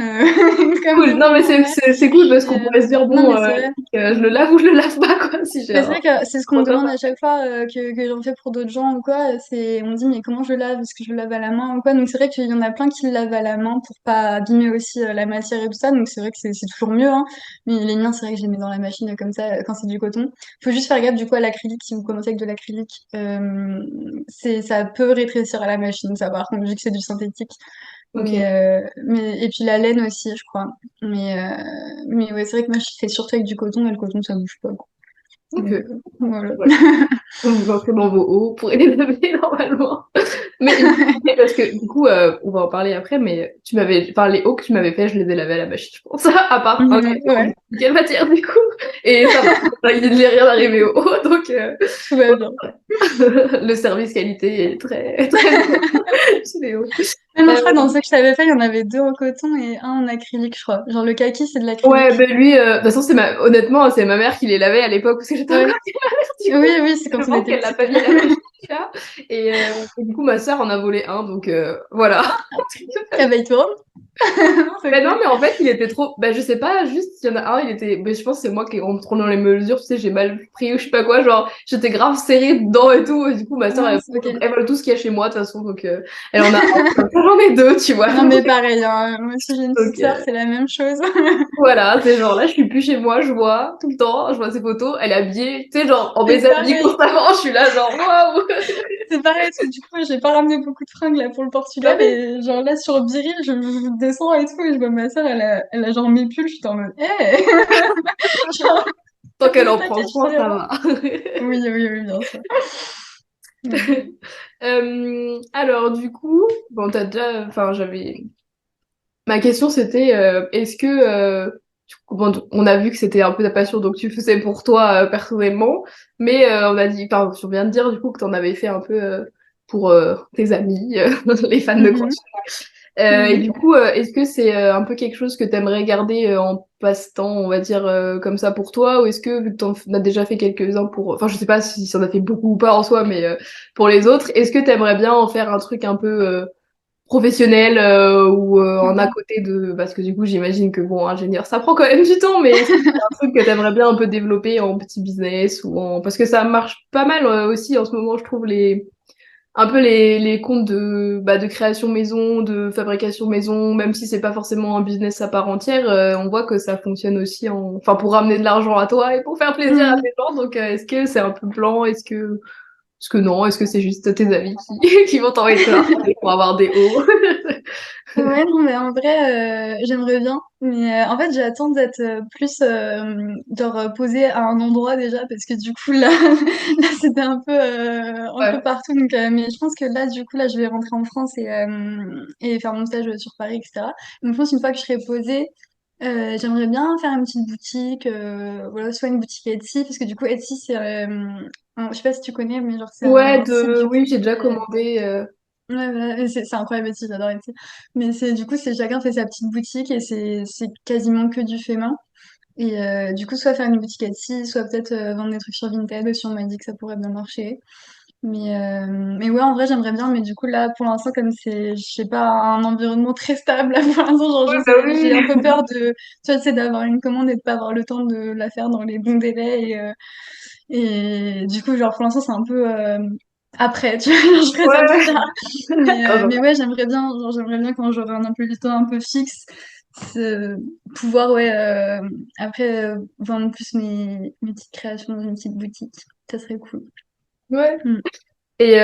comme cool. pour Non, mais ma mère. c'est cool parce qu'on Et, pourrait se dire, non, bon, mais c'est vrai. je le lave ou je le lave pas, quoi, si j'ai Mais c'est un... vrai que c'est ce qu'on me demande à chaque fois que j'en fais pour d'autres gens ou quoi. On me dit, mais comment je le lave? Est-ce que je le lave à la main ou quoi? Donc c'est vrai qu'il y en a plein qui le lavent à la main pour pas abîmer aussi la matière et tout ça. Donc c'est vrai que c'est toujours mieux, hein. Mais les miens, c'est vrai que je les mets dans la machine comme ça quand c'est du coton. Faut juste faire gaffe du coup à l'acrylique. Si vous commencez avec de l'acrylique, ça peut rétrécir à la machine, ça par contre, vu que c'est du synthétique. Ok. Et puis la laine aussi, je crois. Mais ouais, c'est vrai que moi je fais surtout avec du coton et le coton ça bouge pas. Ok. Voilà. Voilà. Donc, vous entrez dans vos hauts pour les laver normalement. Mais parce que du coup, on va en parler après, mais tu m'avais, enfin les hauts que tu m'avais fait, je les ai lavés à la machine, je pense. À part un Mhm, ouais, quelle matière du coup. Et ça va, il n'est rien arrivé au haut, donc tout va bien. le service qualité est très très bon chez les hauts. Mais non, Euh, je crois que dans ceux que je t'avais fait, il y en avait deux en coton et un en acrylique, je crois. Genre le kaki, c'est de ouais, l'acrylique. ben lui, de toute façon, honnêtement, c'est ma mère qui les lavait à l'époque parce que j'étais Ouais. encore du Oui, coup. oui, c'est Je quand on pense était qu'elle l'a petits. pas mis à la machine là. Et du coup, ma sœur en a volé un, donc voilà. Ah bah, il tourne. C'est Ben non, cool. mais en fait, il était trop. Ben je sais pas, juste, il y en a un, il était. Ben je pense que c'est moi qui, en me prenant les mesures, tu sais, j'ai mal pris ou je sais pas quoi, genre, j'étais grave serrée dedans et tout. Et du coup, ma Ah soeur, mince, ok. elle vole tout ce qu'il y a chez moi, de toute façon, donc elle en a un. J'en ai deux, tu vois. Non, mais pareil, hein. Moi aussi, j'ai une Donc petite sœur, c'est la même chose. voilà, c'est genre là, je suis plus chez moi, je vois tout le temps, je vois ses photos, elle est habillée, tu sais, genre en C'est déshabillée pareil. constamment, je suis là, genre waouh! C'est pareil, parce que du coup, j'ai pas ramené beaucoup de fringues là pour le Bah Portugal oui, et genre là sur Biril, je descends et tout, et je vois ma sœur, elle a genre mes pulls, je suis en mode, hé! Genre, Tant qu'elle en prend t'inquiète, je soin, te les ça rends. va. Oui, oui, oui, bien sûr. Mm. Alors, du coup, bon, t'as déjà, enfin, ma question, c'était, est-ce que, bon, on a vu que c'était un peu ta passion, donc tu faisais pour toi personnellement, mais on a dit, enfin, tu viens de dire du coup que t'en avais fait un peu pour tes amis, les fans de Mhm. crochet. Et Mhm. du coup, est-ce que c'est un peu quelque chose que t'aimerais garder en passe-temps, on va dire, comme ça pour toi, ou est-ce que, vu que t'en as déjà fait quelques-uns pour, enfin, je sais pas si en as fait beaucoup ou pas en soi, mais pour les autres, est-ce que t'aimerais bien en faire un truc un peu professionnel ou en à Mhm. côté de, parce que du coup, j'imagine que bon, ingénieur, ça prend quand même du temps, mais est-ce que c'est un truc que t'aimerais bien un peu développer en petit business ou en, parce que ça marche pas mal aussi en ce moment, je trouve un peu les comptes de création maison, de fabrication maison, même si c'est pas forcément un business à part entière, on voit que ça fonctionne aussi enfin, pour ramener de l'argent à toi et pour faire plaisir à Mhm. tes gens. Donc, est-ce que c'est un peu blanc? Est-ce que non? Est-ce que c'est juste tes amis qui vont t'envoyer de l'argent pour avoir des hauts? Ouais, non, mais en vrai, j'aimerais bien. Mais en fait, j'attends d'être plus genre posée à un endroit déjà, parce que du coup, là, là c'était un peu Ouais. partout. Donc, mais je pense que là, du coup, là, je vais rentrer en France et faire mon stage sur Paris, etc. Donc, je pense une fois que je serai posée, j'aimerais bien faire une petite boutique, voilà, soit une boutique Etsy, parce que du coup, Etsy, je sais pas si tu connais, mais genre, c'est Ouais, un site, du oui, coup, j'ai déjà qui est commandé. ouais, voilà, et c'est incroyable Etsy, j'adore Etsy. Mais du coup, c'est chacun fait sa petite boutique et c'est quasiment que du fait main. Et du coup, soit faire une boutique Etsy, soit peut-être vendre des trucs sur Vinted aussi, on m'a dit que ça pourrait bien marcher. Mais ouais, en vrai, j'aimerais bien, mais du coup, là, pour l'instant, comme c'est, je sais pas, un environnement très stable, là, pour l'instant, genre, Ouais, bah j'ai oui. un peu peur tu vois, d'avoir une commande et de pas avoir le temps de la faire dans les bons délais. Et du coup, genre, pour l'instant, c'est un peu après, tu vois, je réserve plus tard. Ouais. Attends, Mais ouais, j'aimerais bien, genre, j'aimerais bien quand j'aurai un emploi du temps un peu fixe, pouvoir, ouais, après, vendre plus mes petites créations dans une petite boutique. Ça serait cool. ouais. Mm. Et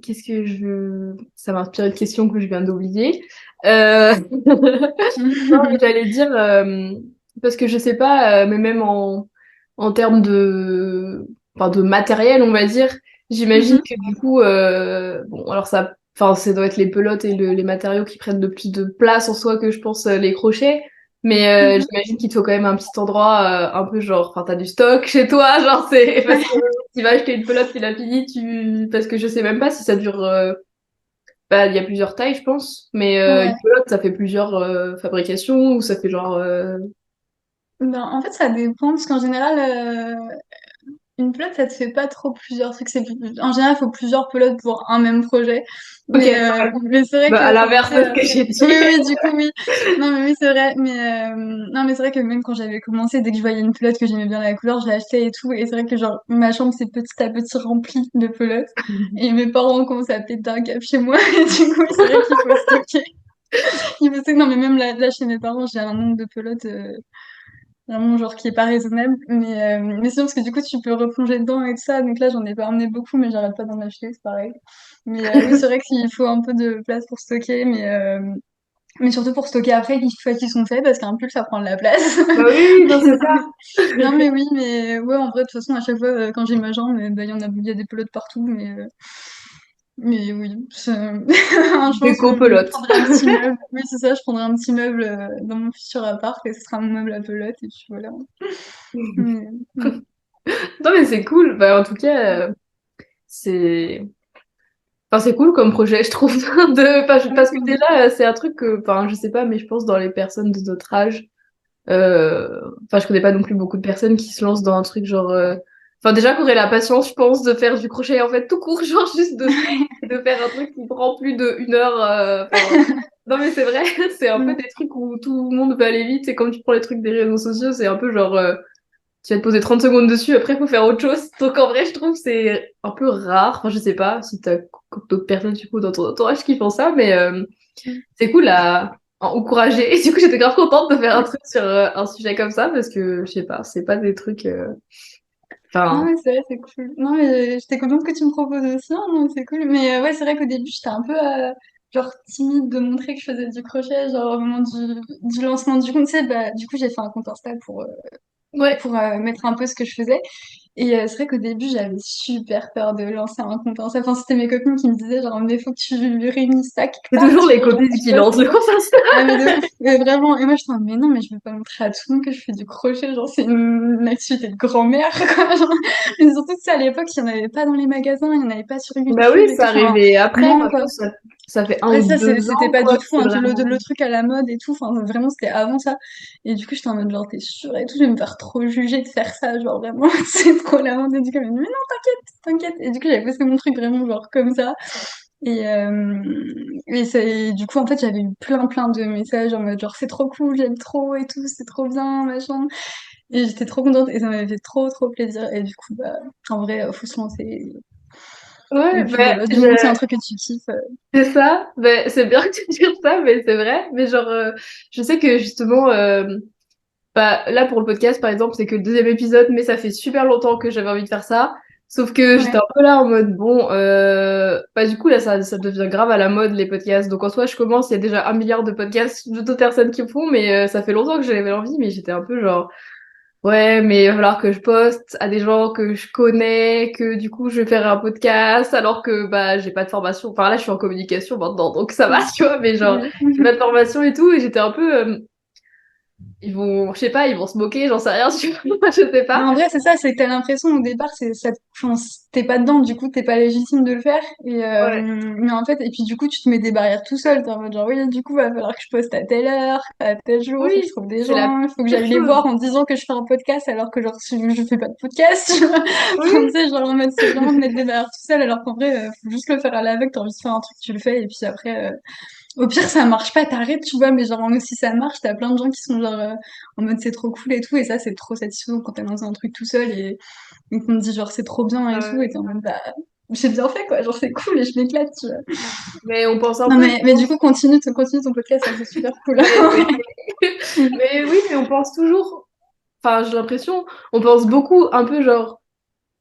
qu'est-ce que ça m'a inspiré une question que je viens d'oublier. Non, mais j'allais dire, parce que je sais pas, mais même en termes enfin, de matériel, on va dire, j'imagine Mhm. que du coup, bon, alors enfin, ça doit être les pelotes et les matériaux qui prennent le plus de place en soi que je pense les crochets. Mais Mhm. j'imagine qu'il te faut quand même un petit endroit un peu genre, enfin, t'as du stock chez toi, genre c'est parce que tu vas acheter une pelote, tu l'as finie, parce que je sais même pas si ça dure. Bah, il y a plusieurs tailles, je pense, mais une Ouais. pelote, ça fait plusieurs fabrications ou ça fait genre. Ben, en fait, ça dépend, parce qu'en général, une pelote, ça te fait pas trop plusieurs trucs. En général, il faut plusieurs pelotes pour un même projet. Ok, Mais c'est vrai bah, à que, enfin, tu l'inverse sais, de ce que après. j'ai Oui, dit. oui, du coup, oui. Non, mais oui, c'est vrai. Non, mais c'est vrai que même quand j'avais commencé, dès que je voyais une pelote que j'aimais bien la couleur, je l'achetais et tout. Et c'est vrai que, genre, ma chambre s'est petit à petit remplie de pelotes. Et mes parents ont commencé à péter un câble chez moi. Et du coup, c'est vrai qu'il faut stocker. Il faut stocker. Non, mais même là, chez mes parents, j'ai un nombre de pelotes. Vraiment, genre, qui est pas raisonnable. Mais sinon, parce que du coup, tu peux replonger dedans et tout ça. Donc là, j'en ai pas emmené beaucoup, mais j'arrête pas d'en acheter, c'est pareil. Oui, c'est vrai qu'il faut un peu de place pour stocker, mais surtout pour stocker après, une fois qu'ils sont faits, parce qu'un pull, ça prend de la place. Bah oui, oui, non, c'est ça. Non, mais oui, mais ouais, en vrai, de toute façon, à chaque fois, quand j'ai ma jambe, bah, il y a des pelotes partout, mais oui, je pense que je Déco-pelote. prendrai un petit meuble. Oui, c'est ça, je prendrai un petit meuble dans mon futur appart, et ce sera mon meuble à pelote, et puis voilà. Mais, mm. Non, mais c'est cool. Bah, en tout cas, c'est. Enfin, c'est cool comme projet, je trouve. Parce que Mm. déjà, c'est un truc que, enfin, je sais pas, mais je pense dans les personnes de notre âge, enfin, je connais pas non plus beaucoup de personnes qui se lancent dans un truc genre. Enfin, déjà, qu'aurait la patience, je pense, de faire du crochet en fait tout court, genre juste de faire un truc qui prend plus d'une heure. Enfin, non, mais c'est vrai, c'est un peu Mm. des trucs où tout le monde veut aller vite. Et quand tu prends les trucs des réseaux sociaux, c'est un peu genre. Tu vas te poser 30 secondes dessus, après, il faut faire autre chose. Donc, en vrai, je trouve que c'est un peu rare. Enfin, je sais pas si t'as d'autres personnes, du coup, dans ton entourage qui font ça, mais c'est cool à encourager. Et du coup, j'étais grave contente de faire un truc sur un sujet comme ça, parce que, je sais pas, c'est pas des trucs... Non, Enfin, mais c'est vrai, c'est cool. Non, mais j'étais contente que tu me proposes aussi, hein, non, c'est cool. Mais ouais, c'est vrai qu'au début, j'étais un peu. genre timide de montrer que je faisais du crochet, genre au moment du lancement du compte, tu sais, bah, du coup, j'ai fait un compte Insta Ouais. pour mettre un peu ce que je faisais. Et c'est vrai qu'au début, j'avais super peur de lancer un compte Insta. Enfin, c'était mes copines qui me disaient, genre, mais faut que tu réunisses ça quelque C'est part, toujours tu les vois, genre, copines tu qui postes. lancent le compte Insta. Ah, mais de ouf, mais vraiment. Et moi, je me mais non, mais je vais pas montrer à tout le monde que je fais du crochet, genre, c'est une activité de grand-mère, quoi. Genre. Mais surtout, tu sais, à l'époque, il y en avait pas dans les magasins, il y en avait pas sur Bah oui, YouTube et tout. ça Enfin, arrivait après. non, Enfin, je quoi. pense que ça fait un Ouais, ou ça, deux c'était ans, pas quoi, du que tout c'est hein, vraiment. le truc à la mode et tout. Enfin, vraiment, c'était avant ça. Et du coup, j'étais en mode, genre, t'es sûre et tout, je vais me faire trop juger de faire ça. Genre, vraiment, c'est trop la honte. Et du coup, elle m'a dit, mais non, t'inquiète. Et du coup, j'avais posté mon truc vraiment, genre, comme ça. Et du coup, en fait, j'avais eu plein de messages en mode, genre, c'est trop cool, j'aime trop et tout, c'est trop bien, machin. Et j'étais trop contente et ça m'avait fait trop plaisir. Et du coup, bah, en vrai, faut se lancer. Ouais, Et puis bah, voilà, du moment que c'est un truc que tu kiffes. c'est ça. Bah, c'est bien que tu dises ça, mais c'est vrai. Mais genre, je sais que justement, bah, là, pour le podcast, par exemple, c'est que le deuxième épisode, mais ça fait super longtemps que j'avais envie de faire ça. Sauf que j'étais Ouais. un peu là en mode, bon, bah, du coup, là, ça devient grave à la mode, les podcasts. Donc, en soi, je commence, il y a déjà 1 milliard de podcasts d'autres personnes qui le font, mais ça fait longtemps que j'avais envie, mais j'étais un peu genre, ouais, mais il va falloir que je poste à des gens que je connais, que du coup, je vais faire un podcast, alors que, bah, j'ai pas de formation. Enfin, là, je suis en communication maintenant, donc ça va, Mm. tu vois, mais genre, Oui. j'ai pas de formation et tout, et j'étais un peu, ils vont, je sais pas, ils vont se moquer, j'en sais rien, je sais Mais pas. en vrai, c'est ça, c'est que t'as l'impression au départ, c'est ça, enfin, t'es pas dedans, du coup, t'es pas légitime de le faire. Ouais. Mais en fait, et puis du coup, tu te mets des barrières tout seul. T'es en mode genre, oui, du coup, va falloir que je poste à telle heure, à tel jour, faut que je Oui, trouve des c'est la gens, il faut que pire j'aille les chose. voir en disant que je fais un podcast alors que genre, je fais pas de podcast. Tu vois. Enfin, tu Oui, sais, genre, en mode, c'est vraiment de mettre des barrières tout seul alors qu'en vrai, faut juste le faire à l'aveugle, t'as envie de faire un truc, tu le fais, et puis après, au pire, ça marche pas, t'arrêtes, tu vois, mais genre, en mode, si ça marche, t'as plein de gens qui sont genre, en mode, c'est trop cool et tout, et ça, c'est trop satisfaisant quand t'as lancé un truc tout seul, et qu'on me dit, genre, c'est trop bien et tout, et t'es en mode, bah, j'ai bien fait, quoi, genre, c'est cool, et je m'éclate, tu vois. mais on pense un Non, peu, je mais du pense. coup, continue ton podcast, ça, c'est super cool. Ouais, mais oui, mais on pense toujours, enfin, j'ai l'impression, on pense beaucoup un peu genre,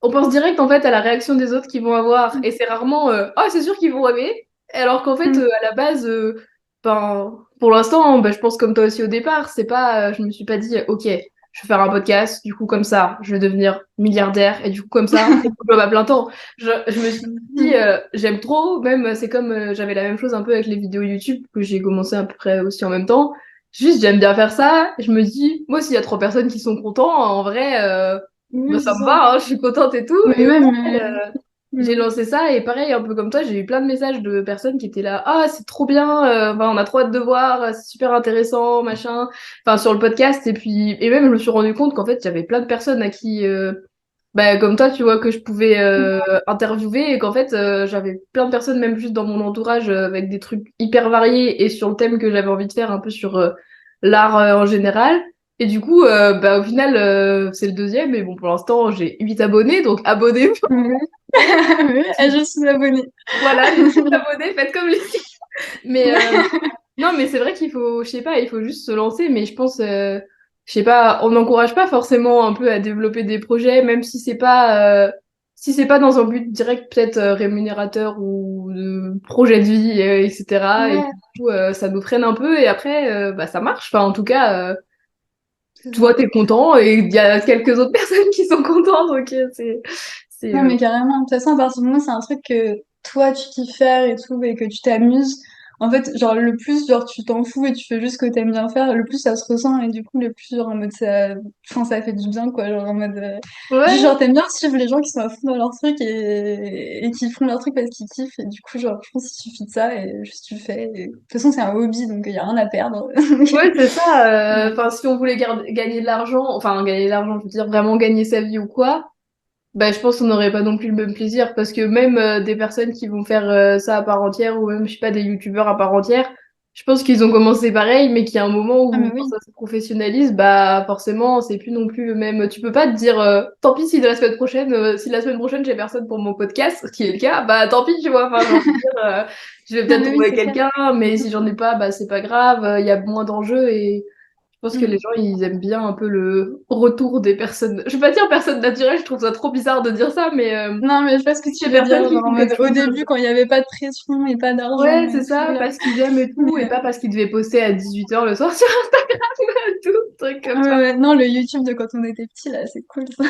on pense direct en fait à la réaction des autres qu'ils vont avoir, et c'est rarement, oh, c'est sûr qu'ils vont aimer, alors qu'en fait, à la base, ben, pour l'instant, ben, je pense comme toi aussi au départ, c'est pas, je me suis pas dit, ok, je vais faire un podcast, du coup comme ça, je vais devenir milliardaire, et du coup comme ça, c'est mon job à plein temps. Je me suis dit, j'aime trop, même, c'est comme, j'avais la même chose un peu avec les vidéos YouTube, que j'ai commencé à peu près aussi en même temps. Juste, j'aime bien faire ça, je me dis, moi, s'il y a 3 personnes qui sont contents, en vrai, bah, Oui, ça c'est me ça. va, hein, je suis contente et tout, Mais et au même, final, j'ai lancé ça et pareil, un peu comme toi, j'ai eu plein de messages de personnes qui étaient là, ah, c'est trop bien, enfin, on a trop hâte de voir, c'est super intéressant, machin, enfin, sur le podcast. Et puis, et même, je me suis rendu compte qu'en fait, j'avais plein de personnes à qui, bah, comme toi, tu vois, que je pouvais interviewer et qu'en fait, j'avais plein de personnes, même juste dans mon entourage, avec des trucs hyper variés et sur le thème que j'avais envie de faire, un peu sur l'art en général. Et du coup, bah, au final, c'est le deuxième. Mais bon, pour l'instant, j'ai 8 abonnés, donc abonnez-vous. Oui. Oui, je suis abonnée. Voilà, je suis abonnée, faites comme les... Mais non, mais c'est vrai qu'il faut, je sais pas, il faut juste se lancer. Mais je pense, je sais pas, on n'encourage pas forcément un peu à développer des projets, même si c'est pas dans un but direct, peut-être rémunérateur ou de projet de vie, etc. Et Ouais, du coup, ça nous freine un peu. Et après, bah ça marche. Enfin, en tout cas, c'est ça. toi, t'es content et il y a quelques autres personnes qui sont contentes. Donc, c'est, Non, mais carrément. De toute façon, à partir du moment où c'est un truc que toi, tu kiffes faire et tout, et que tu t'amuses, en fait, genre, le plus, genre, tu t'en fous et tu fais juste ce que t'aimes bien faire, le plus ça se ressent, et du coup, le plus, genre, en mode, ça, enfin, ça fait du bien, quoi, genre, en mode, ouais. genre, t'aimes bien suivre les gens qui sont à fond dans leur truc et qui font leur truc parce qu'ils kiffent, et du coup, genre, je pense qu'il suffit de ça, et juste tu le fais, et de toute façon, c'est un hobby, donc il y a rien à perdre. Ouais, c'est ça. Ouais. Enfin, si on voulait gagner de l'argent, enfin gagner de l'argent, je veux dire vraiment gagner sa vie ou quoi, bah je pense qu'on n'aurait pas non plus le même plaisir parce que même des personnes qui vont faire ça à part entière ou même je sais pas des youtubeurs à part entière, je pense qu'ils ont commencé pareil, mais qu'il y a un moment Ah, mais où quand oui. ça se professionnalise, bah forcément c'est plus non plus le même. Tu peux pas te dire tant pis si de la semaine prochaine, si la semaine prochaine j'ai personne pour mon podcast, ce qui est le cas, bah tant pis tu vois. Enfin j'ai envie de dire, je vais Non, peut-être mais oui, trouver c'est clair. quelqu'un, mais si j'en ai pas, bah c'est pas grave, il y a moins d'enjeux et pense que les Mm. gens, ils aiment bien un peu le retour des personnes. Je vais pas dire personnes naturelles, je trouve ça trop bizarre de dire ça, mais Non, mais je vois ce que tu des veux personnes dire, qui genre en font mode quelque au chose. début, quand il n'y avait pas de pression et pas Ouais, d'argent c'est et tout, ça, là. parce qu'ils aiment et tout, et Mais, pas parce qu'ils devaient poster à 18h le soir sur Instagram, tout, truc comme ouais, ça. ouais, non, le YouTube de quand on était petit, là, c'est cool, ça.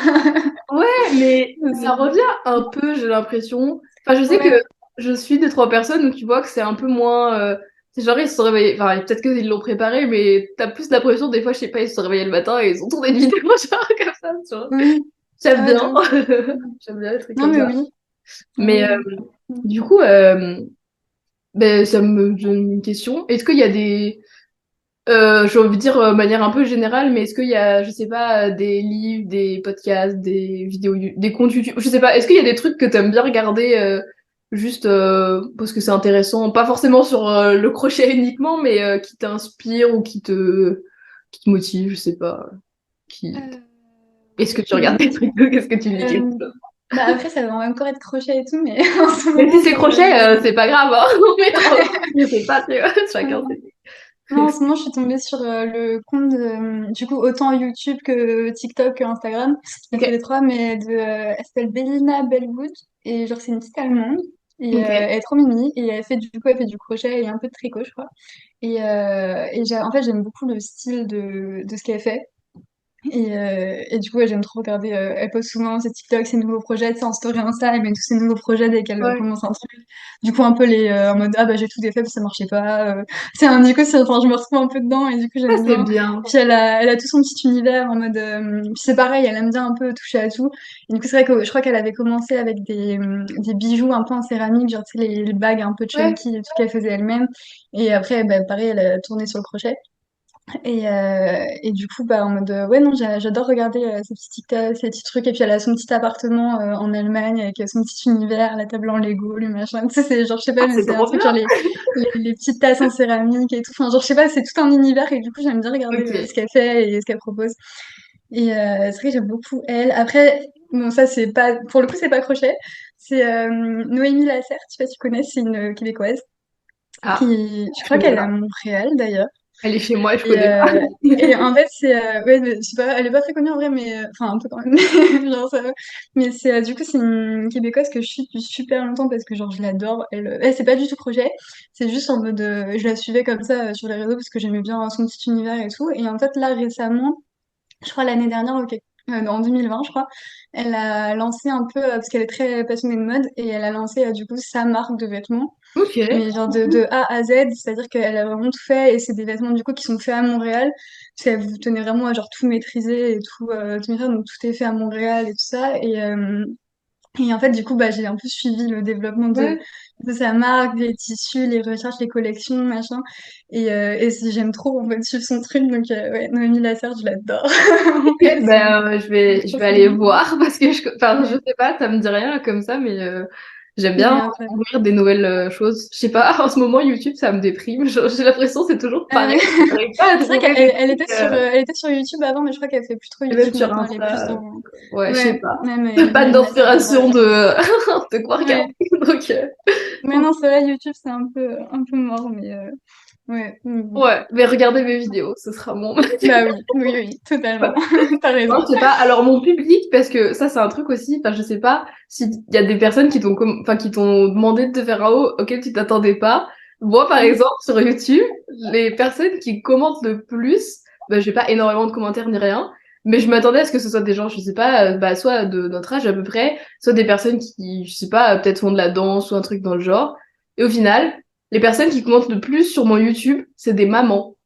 Ouais, mais Au ça début. revient un peu, j'ai l'impression. Enfin, je sais que Ouais, je suis deux, trois personnes où tu vois que c'est un peu moins. C'est genre, ils se sont réveillés. Enfin, peut-être qu'ils l'ont préparé, mais t'as plus l'impression, des fois, je sais pas, ils se sont réveillés le matin et ils ont tourné une vidéo, genre, comme ça, tu vois. oui, J'aime ouais, de bien. ouf. J'aime bien les trucs Non, comme mais ça. oui. Mais Oui, oui. du coup, ben, ça me donne une question. Est-ce qu'il y a des. J'ai envie de dire de manière un peu générale, mais est-ce qu'il y a, je sais pas, des livres, des podcasts, des vidéos, des comptes YouTube, je sais pas, est-ce qu'il y a des trucs que t'aimes bien regarder juste parce que c'est intéressant, pas forcément sur le crochet uniquement, mais qui t'inspire ou qui te motive, je sais pas, qui. Euh, Est-ce que tu regardes des oui. trucs, qu'est-ce que tu lis quelque Euh, chose. Bah après, ça va encore être crochet et tout, mais en ce Mais si moment, c'est crochet, c'est pas grave, hein, on met trop, je sais pas, tu vois, chacun non. ses. Non, en ce moment, je suis tombée sur le compte du coup, autant YouTube que TikTok que Instagram. Il Ok, fait les trois, mais elle s'appelle Bellina Bellwood. Et genre, c'est une petite Allemande. Et ok. elle est trop mimi. Et elle fait du crochet et un peu de tricot, je crois. En fait, j'aime beaucoup le style de ce qu'elle fait. Et du coup, ouais, j'aime trop regarder. Elle poste souvent ses TikTok, ses nouveaux projets, tu sais, en story Insta, elle met tous ses nouveaux projets dès qu'elle Ouais. commence un truc. Du coup, un peu en mode, ah bah j'ai tout défait, puis ça marchait pas. Du coup, enfin, je me retrouve un peu dedans, et du coup, Ça j'aime c'est bien. bien. Puis elle a tout son petit univers en mode. Puis c'est pareil, elle aime bien un peu toucher à tout. Et du coup, c'est vrai que je crois qu'elle avait commencé avec des bijoux un peu en céramique, genre, tu sais, les bagues un peu Ouais. chunky et tout qu'elle faisait elle-même. Et après, bah, pareil, elle a tourné sur le crochet. Et du coup, bah, en mode, ouais, non, j'adore regarder ces petits TikTok, ces petits trucs. Et puis, elle a son petit appartement en Allemagne avec son petit univers, la table en Lego, le machin. Tu sais, c'est genre, je sais Ah, pas, mais c'est c'est un trop truc bien. genre les petites tasses en céramique et tout. Enfin, genre, je sais pas, c'est tout un univers. Et du coup, j'aime bien regarder ce Ok. qu'elle fait et ce qu'elle propose. C'est vrai que j'aime beaucoup elle. Après, bon, ça, c'est pas, pour le coup, c'est pas crochet. C'est Noémie Lasserre, je sais pas si tu connais, c'est une Québécoise Ah, qui, je je crois connais qu'elle est à pas. Montréal d'ailleurs. Elle est chez moi, je Et, connais pas. euh, et en fait, ouais, mais je sais pas, elle est pas très connue en vrai, mais enfin un peu quand même. Genre, ça va. Mais du coup, c'est une Québécoise que je suis depuis super longtemps parce que genre je l'adore. Elle c'est pas du tout crochet, c'est juste en mode, je la suivais comme ça sur les réseaux parce que j'aimais bien son petit univers et tout. Et en fait, là récemment, je crois l'année dernière, en 2020, je crois, elle a lancé un peu, parce qu'elle est très passionnée de mode, et elle a lancé du coup sa marque de vêtements Ok. mais genre de A à Z, c'est-à-dire qu'elle a vraiment tout fait et c'est des vêtements du coup qui sont faits à Montréal, parce qu'elle vous tenait vraiment à genre tout maîtriser et tout maîtriser, donc tout est fait à Montréal et tout ça. Et en fait, du coup, bah, j'ai un peu suivi le développement Ouais. de sa marque, les tissus, les recherches, les collections, machin. J'aime trop en fait suivre son truc, donc ouais, Noémie Lasserre, je l'adore. Ok, ben, je Trop vais trop aller bien. voir parce que enfin, je Ouais, sais pas, ça me dit rien comme ça, mais j'aime mais bien après. découvrir des nouvelles choses. Je sais pas, en ce moment, YouTube, ça me déprime. J'ai l'impression que c'est toujours Ah pareil. ouais. J'arrive pas à C'est vrai trouver qu'elle des trucs, elle était sur YouTube avant, mais je crois qu'elle fait plus trop et même YouTube sur maintenant. Elle est plus Insta. dans. Ouais, je sais Ouais, pas. même J'ai pas Noémie Lasserre, d'inspiration j'adore. de quoi regarder. Ouais. Donc, Mais non, c'est vrai, YouTube, c'est un peu mort, mais ouais. Bon. ouais, mais regardez mes vidéos, ce sera mon. Bah oui, oui, oui, totalement. T'as Non, raison. je sais pas. Alors mon public, parce que ça c'est un truc aussi. Enfin, je sais pas s'il y a des personnes qui enfin qui t'ont demandé de te faire un haut auquel tu t'attendais pas. Moi, par Mm. exemple, sur YouTube, les personnes qui commentent le plus, bah, j'ai pas énormément de commentaires ni rien, mais je m'attendais à ce que ce soit des gens, je sais pas, bah, soit de notre âge à peu près, soit des personnes qui, je sais pas, peut-être font de la danse ou un truc dans le genre. Et au final, les personnes qui commentent le plus sur mon YouTube, c'est des mamans.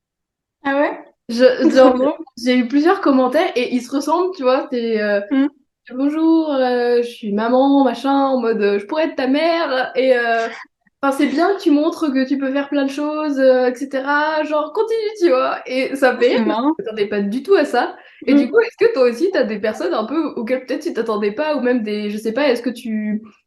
Ah ouais? Genre, Trop drôle. j'ai eu plusieurs commentaires et ils se ressemblent, tu vois. C'est Mm. bonjour, je suis maman, machin, en mode je pourrais être ta mère. Et enfin, c'est bien que tu montres que tu peux faire plein de choses, etc. Genre, continue, tu vois. Et ça me Ah, fait rire c'est parce que marrant. je m'attendais pas du tout à ça. Et du Mm. coup, est-ce que toi aussi, t'as des personnes un peu auxquelles peut-être tu t'attendais pas, ou même des, je sais pas, est-ce que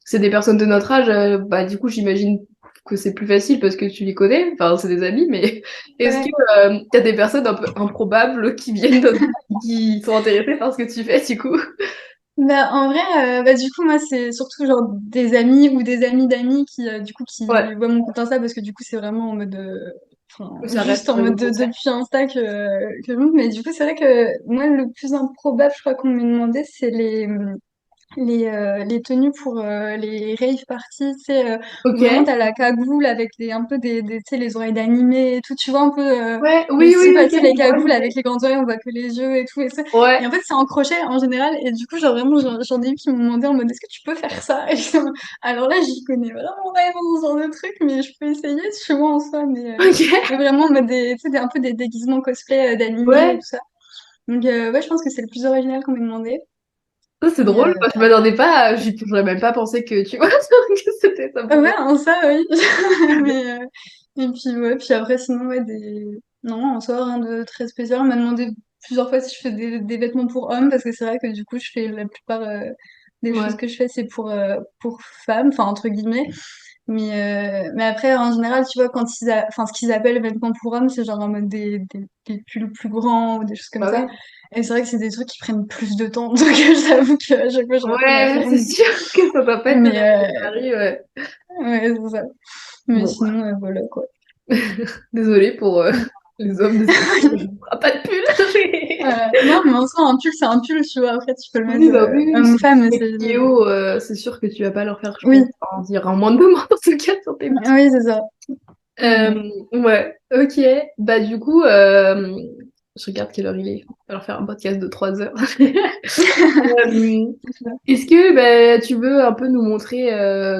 c'est des personnes de notre âge, bah du coup, j'imagine que c'est plus facile parce que tu les connais, enfin, c'est des amis, mais est-ce que Ouais. t'as des personnes un peu improbables qui viennent qui sont intéressées par ce que tu fais, du coup? Bah, en vrai, bah, du coup, moi, c'est surtout genre des amis ou des amis d'amis qui, du coup, qui Ouais. voient mon compte Insta parce que du coup, c'est vraiment en mode. Enfin, Ça reste juste en sur le mode concept. depuis Insta que je monte. Mais du coup, c'est vrai que moi, le plus improbable, je crois qu'on m'ait demandé, c'est les tenues pour les rave parties, tu sais, où Ok. vraiment t'as la cagoule avec un peu tu sais, les oreilles d'animé et tout, tu vois un peu Ouais, les oui, oui, styles, ok, tu sais, les je vois cagoules avec l'idée. les grandes oreilles, on voit que les yeux et tout, et Ouais. en fait, c'est en crochet en général, et du coup, genre vraiment, j'en ai eu qui m'ont demandé en mode, est-ce que tu peux faire ça? Et alors là, j'y connais vraiment rien dans ce genre de truc, mais je peux essayer chez moi en soi, Ok. mais vraiment, en mode tu sais, un peu des déguisements cosplay d'animé et Ouais. tout ça. Donc, ouais, je pense que c'est le plus original qu'on m'ait demandé. Ça, c'est Et, drôle. Moi, je m'attendais pas j'aurais même pas pensé que, tu vois, que c'était ça ouais, pourrait. en ça, oui. Mais, et puis, ouais, puis après, sinon, ouais, non, en soi, rien de très spécial. On m'a demandé plusieurs fois si je fais des vêtements pour hommes, parce que c'est vrai que du coup, je fais la plupart des choses Ouais. que je fais, c'est pour femmes, enfin, entre guillemets. Mais après, en général, tu vois, enfin, ce qu'ils appellent vêtements pour hommes, c'est genre en mode des pulls plus grands ou des choses comme Bah ça. oui. Et c'est vrai que c'est des trucs qui prennent plus de temps. Donc, j'avoue qu'à chaque fois, j'ai un peu la Ouais, c'est flemme. sûr que ça doit pas être Mais, pareil, ouais. ouais, c'est ça. Mais Bon, sinon, voilà, quoi. désolée pour les hommes de cette vie, je ne ferai pas de pull. Non, mais en soi, un pull, c'est un pull, tu vois. Après, tu peux le mettre Oui, bah oui, oui, c'est homme-femme. les c'est sûr que tu vas pas leur faire, je Oui, pense, en dire un moins de demandes en tout cas sur tes petits. oui, c'est ça. Mais bon. Ouais, ok. Bah du coup, je regarde quelle heure il est. On va leur faire un podcast de 3 heures. Euh, Est-ce que bah, tu veux un peu nous montrer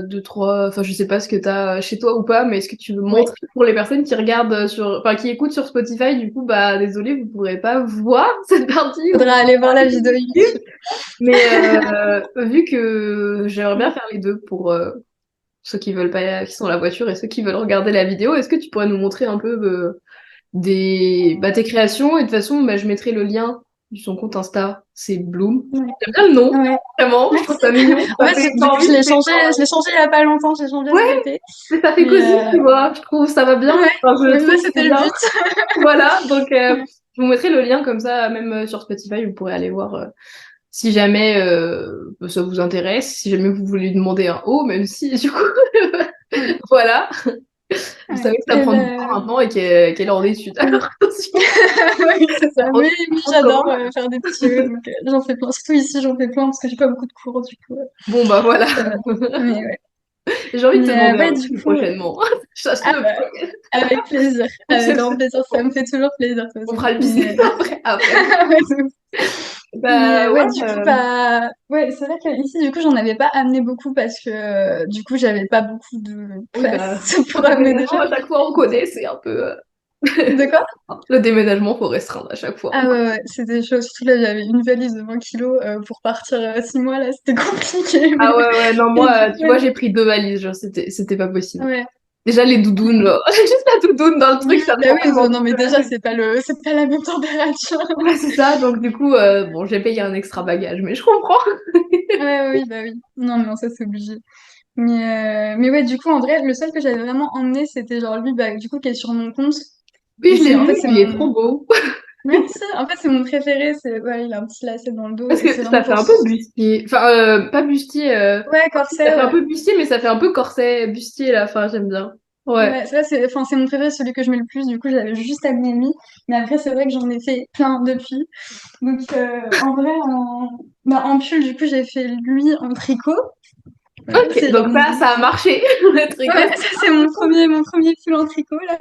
deux, trois, enfin je sais pas ce que t'as chez toi ou pas, mais est-ce que tu veux Ouais. montrer pour les personnes qui regardent enfin qui écoutent sur Spotify, du coup bah désolé, vous pourrez pas voir cette partie où Faudra aller voir la vidéo YouTube. mais vu que j'aimerais bien faire les deux pour ceux qui veulent pas, qui sont à la voiture et ceux qui veulent regarder la vidéo, est-ce que tu pourrais nous montrer un peu tes créations et de toute façon bah, je mettrai le lien de son compte Insta, c'est Bloom. Ouais. J'aime bien le nom, Ouais. vraiment, je trouve Merci. ça mignon, En ça fait, fait du pas coup, envie de faire. je l'ai changé il y a pas longtemps. J'ai changé cet Ouais, été. mais ça fait Mais, cosy, tu vois, je trouve ça va bien, ouais. enfin, je Mais ça, trouve que c'est c'était le bien. but. Voilà, donc je vous mettrai le lien comme ça, même sur Spotify, vous pourrez aller voir si jamais ça vous intéresse, si jamais vous voulez lui demander un haut, même si du coup, Ouais. voilà, vous Ouais. savez que ça Et prend du temps ben, maintenant et qu'elle est en études. Alors, attention, oui, c'est ça. on Mais en j'adore commun. faire des petits jeux. Donc, j'en fais plein. Surtout ici, j'en fais plein parce que j'ai pas beaucoup de cours, du coup. Bon bah voilà, Ça va. Mais ouais. j'ai envie de te demander un Ouais, du truc coup, prochainement. ah Le bah, avec plaisir. Avec grand plaisir. Ça me fait toujours plaisir, de toute On façon. fera le business après. Ouais, Bah ouais, ouais, du coup, bah, ouais, c'est vrai que ici, du coup, j'en avais pas amené beaucoup parce que, du coup, j'avais pas beaucoup de oui bah place le pour amener des déménagement choses. à chaque fois on connaît, c'est un peu De quoi? le déménagement faut restreindre à chaque fois. Ah ouais, ouais, c'était chaud. Surtout là, j'avais une valise de 20 kilos pour partir 6 mois, là, c'était compliqué. Ah ouais ouais non Et du moi coup, tu vois j'ai pris 2 valises genre c'était pas possible. ouais. Déjà les doudounes genre juste la doudoune dans le truc Oui, ça me bah prend oui, tellement de non, mais déjà, place. c'est pas la même température. Ouais c'est ça donc du coup bon j'ai payé un extra bagage mais je comprends. Ouais, oui, bah oui. Non, mais non, ça, c'est obligé. Mais ouais, du coup, en vrai, le seul que j'avais vraiment emmené, c'était genre lui, bah, du coup, qui est sur mon compte. Oui Et je l'ai en fait, vu c'est il est mon, trop beau Merci. En fait, c'est mon préféré. Ouais, il a un petit lacet dans le dos parce et c'est que ça vraiment fait pour. un peu bustier enfin pas bustier Ouais, ça corset, fait un ouais. peu bustier mais ça fait un peu corset bustier là enfin j'aime bien. Ouais. Ouais, ça, enfin, c'est mon préféré, celui que je mets le plus. Du coup, j'avais juste amené lui. Mais après, c'est vrai que j'en ai fait plein depuis. Donc, en vrai, en pull, du coup, j'ai fait lui en tricot. Voilà, Ok, c'est genre donc ça a marché, le tricot. Ouais, ça, c'est mon premier pull en tricot, là.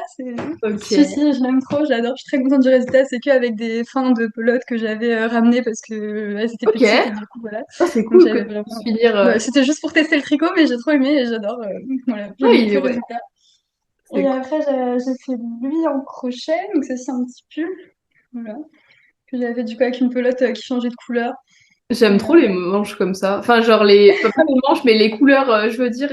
Ok, Celui-ci, je l'aime trop, j'adore. Je suis très contente du résultat. C'est qu'avec des fins de pelote que j'avais ramenées parce que elles étaient ok. petites et du coup, voilà. Oh, c'est Donc cool que j'avais tu puisses vraiment. finir. Bah, c'était juste pour tester le tricot, mais j'ai trop aimé et j'adore. Voilà, j'aime beaucoup Oui, le ouais, résultat. c'est Et cool. après, j'ai fait lui en crochet, donc c'est aussi un petit pull. Voilà. Que j'avais du coup avec une pelote qui changeait de couleur. J'aime trop Euh, les manches comme ça. Enfin, genre pas les manches, mais les couleurs, je veux dire,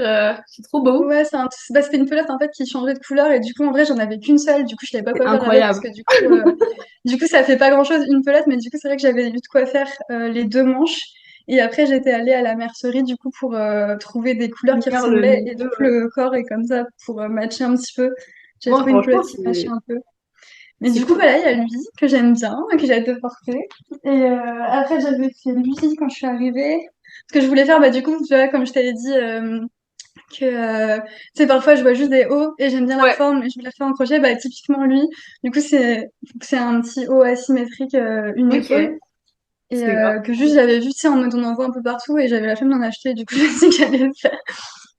c'est trop beau. Ouais, c'était une pelote en fait qui changeait de couleur et du coup en vrai j'en avais qu'une seule, du coup je savais pas C'est quoi faire avec parce incroyable. que du coup ça fait pas grand-chose une pelote, mais du coup c'est vrai que j'avais eu de quoi faire les deux manches. Et après j'étais allée à la mercerie du coup pour trouver des couleurs qui Finir le ressemblaient et du milieu. coup le corps est comme ça pour matcher un petit peu. J'ai Moi, trouvé une pelote franchement, qui matchait un peu. Mais c'est du coup cool. voilà, il y a lui que j'aime bien, que j'ai hâte de porter. Et après j'avais fait lui quand je suis arrivée. Ce que je voulais faire, bah du coup, tu vois, comme je t'avais dit, que tu sais, parfois je vois juste des hauts et j'aime bien la Ouais, forme et je vais la faire en crochet. Bah, typiquement lui, du coup, c'est un petit haut asymétrique, une épaule. ok. Et C'est grave. que juste j'avais vu, tu sais, en mode on en voit un peu partout et j'avais la flemme d'en acheter. Du coup, je me suis dit que j'allais le faire.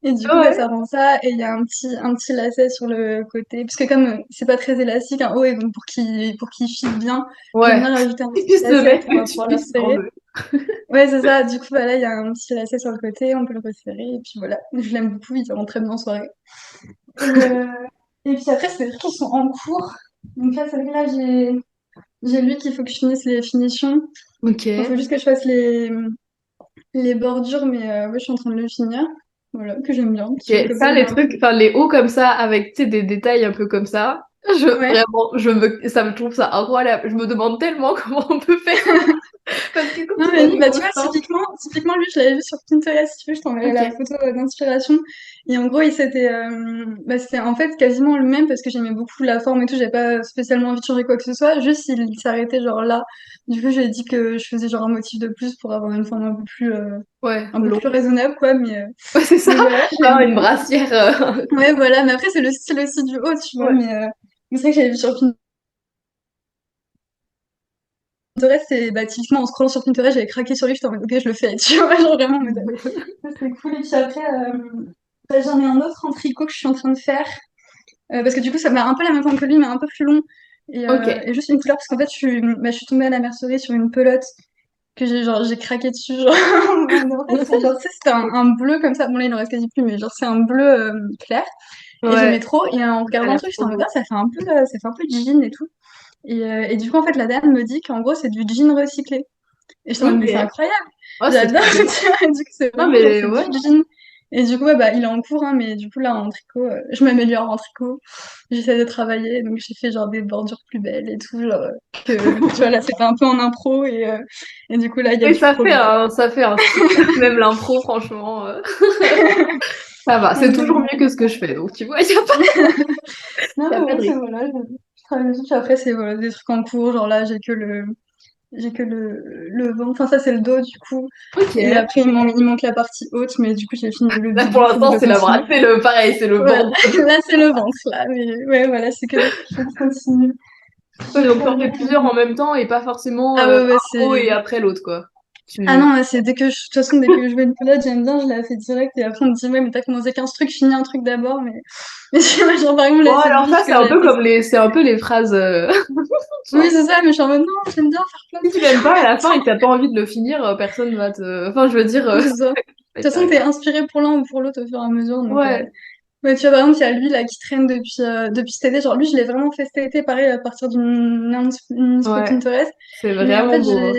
Et du coup, bah, Ouais. ça rend ça. Et il y a un petit lacet sur le côté. Parce que comme c'est pas très élastique, un haut, et donc pour qu'il fit bien, j'aime Ouais. bien rajouter un Tu petit puisses le lacet mettre, pour que tu pouvoir le puisses resserrer. l'enlever. Ouais, c'est ça. Du coup, bah, là, il y a un petit lacet sur le côté, on peut le resserrer. Et puis voilà, je l'aime beaucoup, il rentre très bien en soirée. Euh, et puis après, c'est des trucs qui sont en cours. Donc là, c'est vrai que là, j'ai lu qu'il faut que je finisse les finitions. Ok. Il faut juste que je fasse les bordures, mais ouais, je suis en train de le finir. Voilà, que j'aime bien. Petit jeu Ok, comme ça, ça, les trucs, enfin, les hauts comme ça, avec, tu sais, des détails un peu comme ça, Ouais. vraiment, ça me trouve ça incroyable. Je me demande tellement comment on peut faire ça. Parce que comme Non, tu mais l'as lui, dit, bah, tu vois, Constant. typiquement, lui, je l'avais vu sur Pinterest, si tu veux, je t'enverrai la Ok. photo d'inspiration. Et en gros, bah, c'était en fait quasiment le même parce que j'aimais beaucoup la forme et tout, j'avais pas spécialement envie de changer quoi que ce soit, juste il s'arrêtait genre là. Du coup, j'ai dit que je faisais genre un motif de plus pour avoir une forme Ouais, un peu long. plus raisonnable, quoi, Ouais, c'est ça. mais voilà, Genre une brassière. ouais, voilà, mais après, c'est le style aussi du haut, tu vois, Ouais. mais c'est vrai que j'avais vu sur Pinterest, et bah, typiquement, en scrollant sur Pinterest, j'avais craqué sur lui, j'étais en mode, ok, je le fais, tu vois, genre vraiment, en mode, ça, c'est cool. Et puis après, bah, j'en ai un autre en tricot que je suis en train de faire. Parce que du coup, ça m'a un peu la même forme que lui, mais un peu plus long. Ok. Et juste une couleur, parce qu'en fait, je suis tombée à la mercerie sur une pelote que j'ai craqué dessus. Genre, en fait, genre, tu sais, c'était un bleu comme ça. Bon, là, il en reste quasi plus, mais genre, c'est un bleu clair. Et j'aimais Ouais, trop. Et en ça a regardant le l'air truc, j'étais trop en mode, ah, beau. ça fait un peu jean et tout. Et du coup, en fait, la dame me dit qu'en gros, c'est du jean recyclé. Et j'étais en mode, Ok. mais c'est incroyable! Oh, c'est J'adore! trop Tu bien. vois, et du coup, c'est Non, vraiment genre, mais c'est ouais. du jean. Et du coup, ouais, bah, il est en cours, hein, mais du coup, là, en tricot, je m'améliore en tricot. J'essaie de travailler, donc j'ai fait genre des bordures plus belles et tout, genre, tu vois, là, c'était un peu en impro, et du coup, là, il y a Et du progrès. ça fait un style. Même l'impro, franchement, ça va. C'est toujours mieux que ce que je fais. Donc, tu vois, Non, y a mais pas de ouais, c'est risque. voilà, je travaille dessus. Puis après, c'est voilà, des trucs en cours, genre là, j'ai que le ventre, enfin, ça, c'est le dos, du coup. Ok. Et après, il manque la partie haute, mais du coup, j'ai fini le Là, pour bidou, faut que je l'instant, le c'est la bras. continue. C'est le pareil, c'est le Voilà, bord. là, c'est le ventre, là. Mais ouais, voilà, c'est que des trucs qu'il faut que je continue. Ouais, donc, t'en Super fais bien. plusieurs en même temps et pas forcément Ah un ouais, ouais, haut c'est... et après l'autre, quoi. Ah Tu... non, ouais, c'est de toute façon, dès que je vois une pelote, j'aime bien, je la fais direct. Et après, on me dit, ouais, mais t'as commencé 15 trucs, finis un truc d'abord. Mais tu vois, genre, par exemple, Bon, là, cette alors ça, biche c'est que un j'avais peu fait. comme c'est un peu les phrases. Oui, Genre, c'est ça, mais je suis en mode, non, j'aime bien faire plein de si tu l'aimes trucs. pas à la fin et que t'as pas envie de le finir, personne va te. Enfin, je veux dire, Oui, c'est ça. De ça va toute être façon, pareil. t'es inspiré pour l'un ou pour l'autre au fur et à mesure. Donc, Ouais, ouais, tu vois, par exemple, il y a lui, là, qui traîne depuis cet été. Genre, lui, je l'ai vraiment fait cet été, pareil, à partir d'une inspo ouais, Pinterest. c'est Mais en vraiment fait, beau. Hein.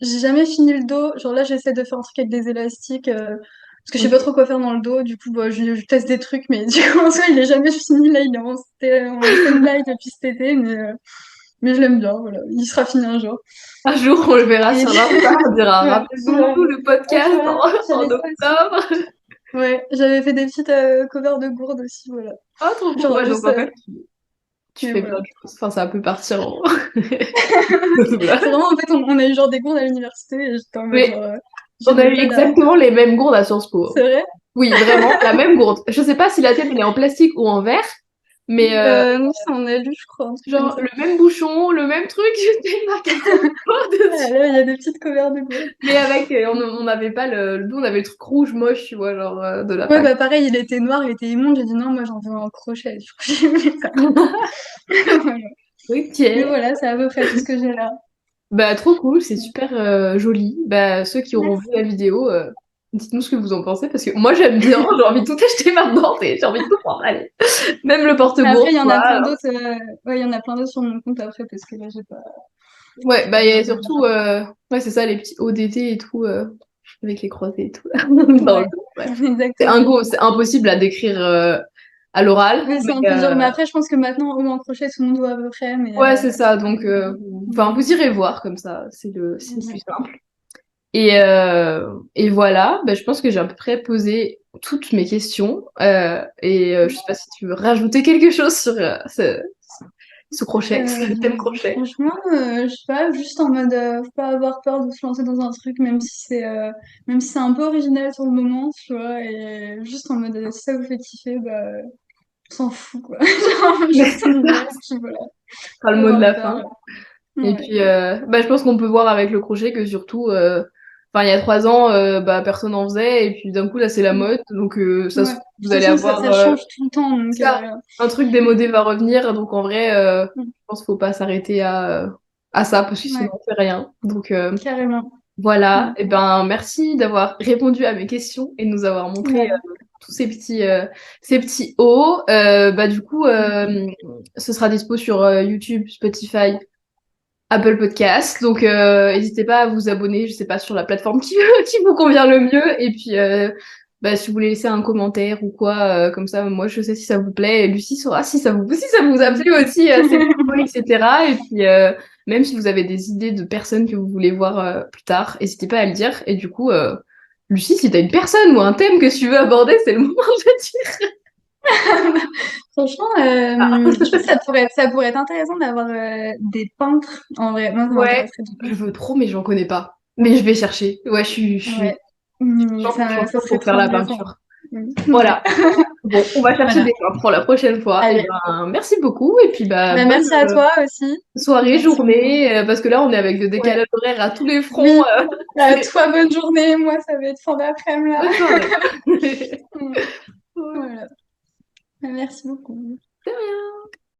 j'ai jamais fini le dos. Genre là, j'essaie de faire un truc avec des élastiques. Parce que je sais pas Ok. trop quoi faire dans le dos. Du coup, bah, je teste des trucs. Mais du coup, en soi, il est jamais fini. Là, il est en stand-by depuis cet été. Mais je l'aime bien. Voilà. Il sera fini un jour. Un jour, on le verra Et sur l'Insta, on dira, ouais, rappelez-vous le ouais, tu podcast vois, en j'avais ça aussi. octobre. Ouais, j'avais fait des petites covers de gourdes aussi. Voilà. Oh, trop cool. Genre Ouais, donc juste. en fait, tu Mais fais plein voilà. de choses. Enfin, ça peut partir en. Voilà. C'est vraiment, en fait, on a eu genre des gourdes à l'université. Et j'étais en mode Mais genre. on a eu J'hésitais là. exactement les mêmes gourdes à Sciences Po. C'est vrai? Oui, vraiment, la même gourde. Je sais pas si la tienne elle est en plastique ou en verre, mais Non, ça en a lu, je crois, un truc comme genre ça. le même bouchon, le même truc, j'étais marqué Ah, dessus. là, il y a des petites covers de gourdes. Mais avec, on n'avait pas nous on avait le truc rouge moche, tu vois, genre de la Ouais, fac. bah pareil, il était noir, il était immonde. J'ai dit non, moi j'en veux un crochet. Du coup, j'ai mis ça. Voilà. Ok. Mais voilà, c'est à peu près tout ce que j'ai là. Bah trop cool, c'est super joli. Bah ceux qui auront vu Merci. la vidéo, dites-nous ce que vous en pensez parce que moi j'aime bien, j'ai envie de tout acheter maintenant, j'ai envie de tout prendre, allez. Même le Après, porte-gourde, il y en quoi. a plein Alors. d'autres. Ouais, il y en a plein d'autres sur mon compte après, parce que là, Ouais, j'ai bah pas il y a regardé. surtout, ouais c'est ça, les petits ODT et tout, avec les croisés et tout. Dans le Ouais, dos, ouais. exactement. C'est impossible à décrire à l'oral, Oui, c'est un mais peu dur. Mais après, je pense que maintenant, au en crochet, tout le monde voit à peu près. ouais c'est ça. Donc, enfin Mais, vous irez voir comme ça, c'est le plus simple. Et voilà, bah, je pense que j'ai à peu près posé toutes mes questions. Je sais pas si tu veux rajouter quelque chose sur ce crochet, ce thème crochet? Franchement, je sais pas, juste en mode, faut pas avoir peur de se lancer dans un truc, même si c'est un peu original sur le moment, tu vois, et juste en mode, si ça vous fait kiffer, bah, on s'en fout, quoi. Genre, juste on y va, puis voilà, Pas le faut mot de avoir la peur. fin. Et Ouais, puis, je pense qu'on peut voir avec le crochet que surtout, enfin, il y a 3 ans, personne en faisait, et puis d'un coup, là, c'est la mode, donc ouais. Puis, vous de toute allez façon, avoir ça change tout le temps, donc, ça, un truc démodé va revenir, donc en vrai, je pense qu'il faut pas s'arrêter à ça, parce que sinon, ouais, on fait rien. Donc, carrément. voilà, Mm. et ben, merci d'avoir répondu à mes questions et de nous avoir montré Voilà. tous ces petits hauts. Du coup, ce sera dispo sur YouTube, Spotify, Apple Podcast. Donc, n'hésitez pas à vous abonner, je sais pas, sur la plateforme qui vous convient le mieux. Et puis, si vous voulez laisser un commentaire ou quoi, comme ça, moi, je sais si ça vous plaît. Et Lucie saura si ça vous a plu aussi, c'est cool, etc. Et puis, même si vous avez des idées de personnes que vous voulez voir plus tard, n'hésitez pas à le dire. Et du coup, Lucie, si t'as une personne ou un thème que tu veux aborder, c'est le moment de dire. Franchement, Ah. je pense que ça pourrait être intéressant d'avoir des peintres. En vrai, moi, ça Ouais, m'intéresserait de je ouf. veux trop, mais j'en connais pas. Mais je vais chercher. Ouais, je suis Ouais. Mais chaud ça serait pour faire trop la intéressant. peinture. Ouais. Voilà. Bon, on va chercher Voilà. des peintres pour la prochaine fois. Et Allez. ben, merci beaucoup. Et puis, Bah, bonne merci à toi aussi. soirée, Merci beaucoup. journée, parce que là, on est avec le Ouais. décalage horaire à tous les fronts. Oui. C'est Toi, bonne journée. Moi, ça va être fin d'après-midi là. bonne soirée. Mm. Voilà. Bah, merci beaucoup. De rien.